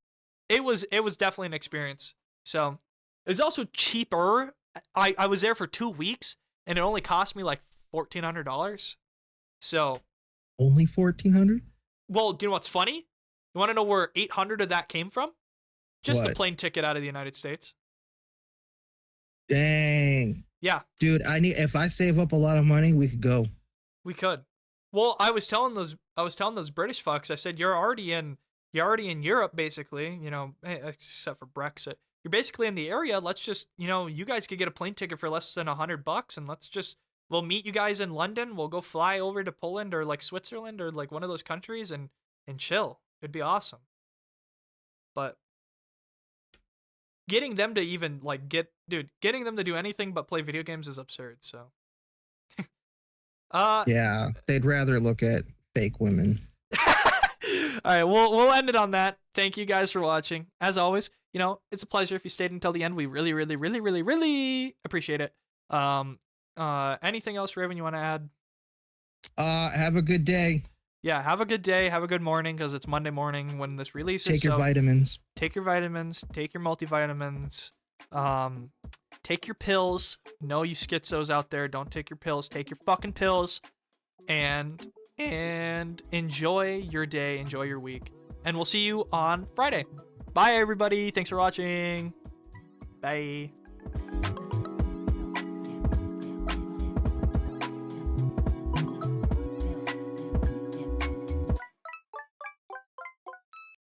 it was definitely an experience. So it was also cheaper. I was there for 2 weeks and it only cost me like $1,400. So Only 1,400? well, do you know what's funny? You want to know where 800 of that came from? Just the What? plane ticket out of the United States. Dang. Yeah, Dude, if I save up a lot of money, we could go. we could. Well, I was telling those British fucks, I said, you're already in Europe, basically, you know, except for Brexit. You're basically in the area. Let's just, you know, you guys could get a plane ticket for less than $100 and we'll meet you guys in London. We'll go fly over to Poland or like Switzerland or like one of those countries and chill. It'd be awesome. But getting them to even like getting them to do anything but play video games is absurd. So, Yeah, they'd rather look at fake women. all right, we'll end it on that. Thank you guys for watching. As always, you know, it's a pleasure if you stayed until the end. We really, really, really, really, really appreciate it. Anything else, Raven, you want to add? Have a good day. Yeah, have a good day. Have a good morning because it's Monday morning when this releases. Take your vitamins. Take your vitamins. Take your multivitamins. Take your pills. No, you schizos out there, don't take your pills. Take your fucking pills, and enjoy your day. Enjoy your week, and we'll see you on Friday. Bye, everybody. Thanks for watching. Bye.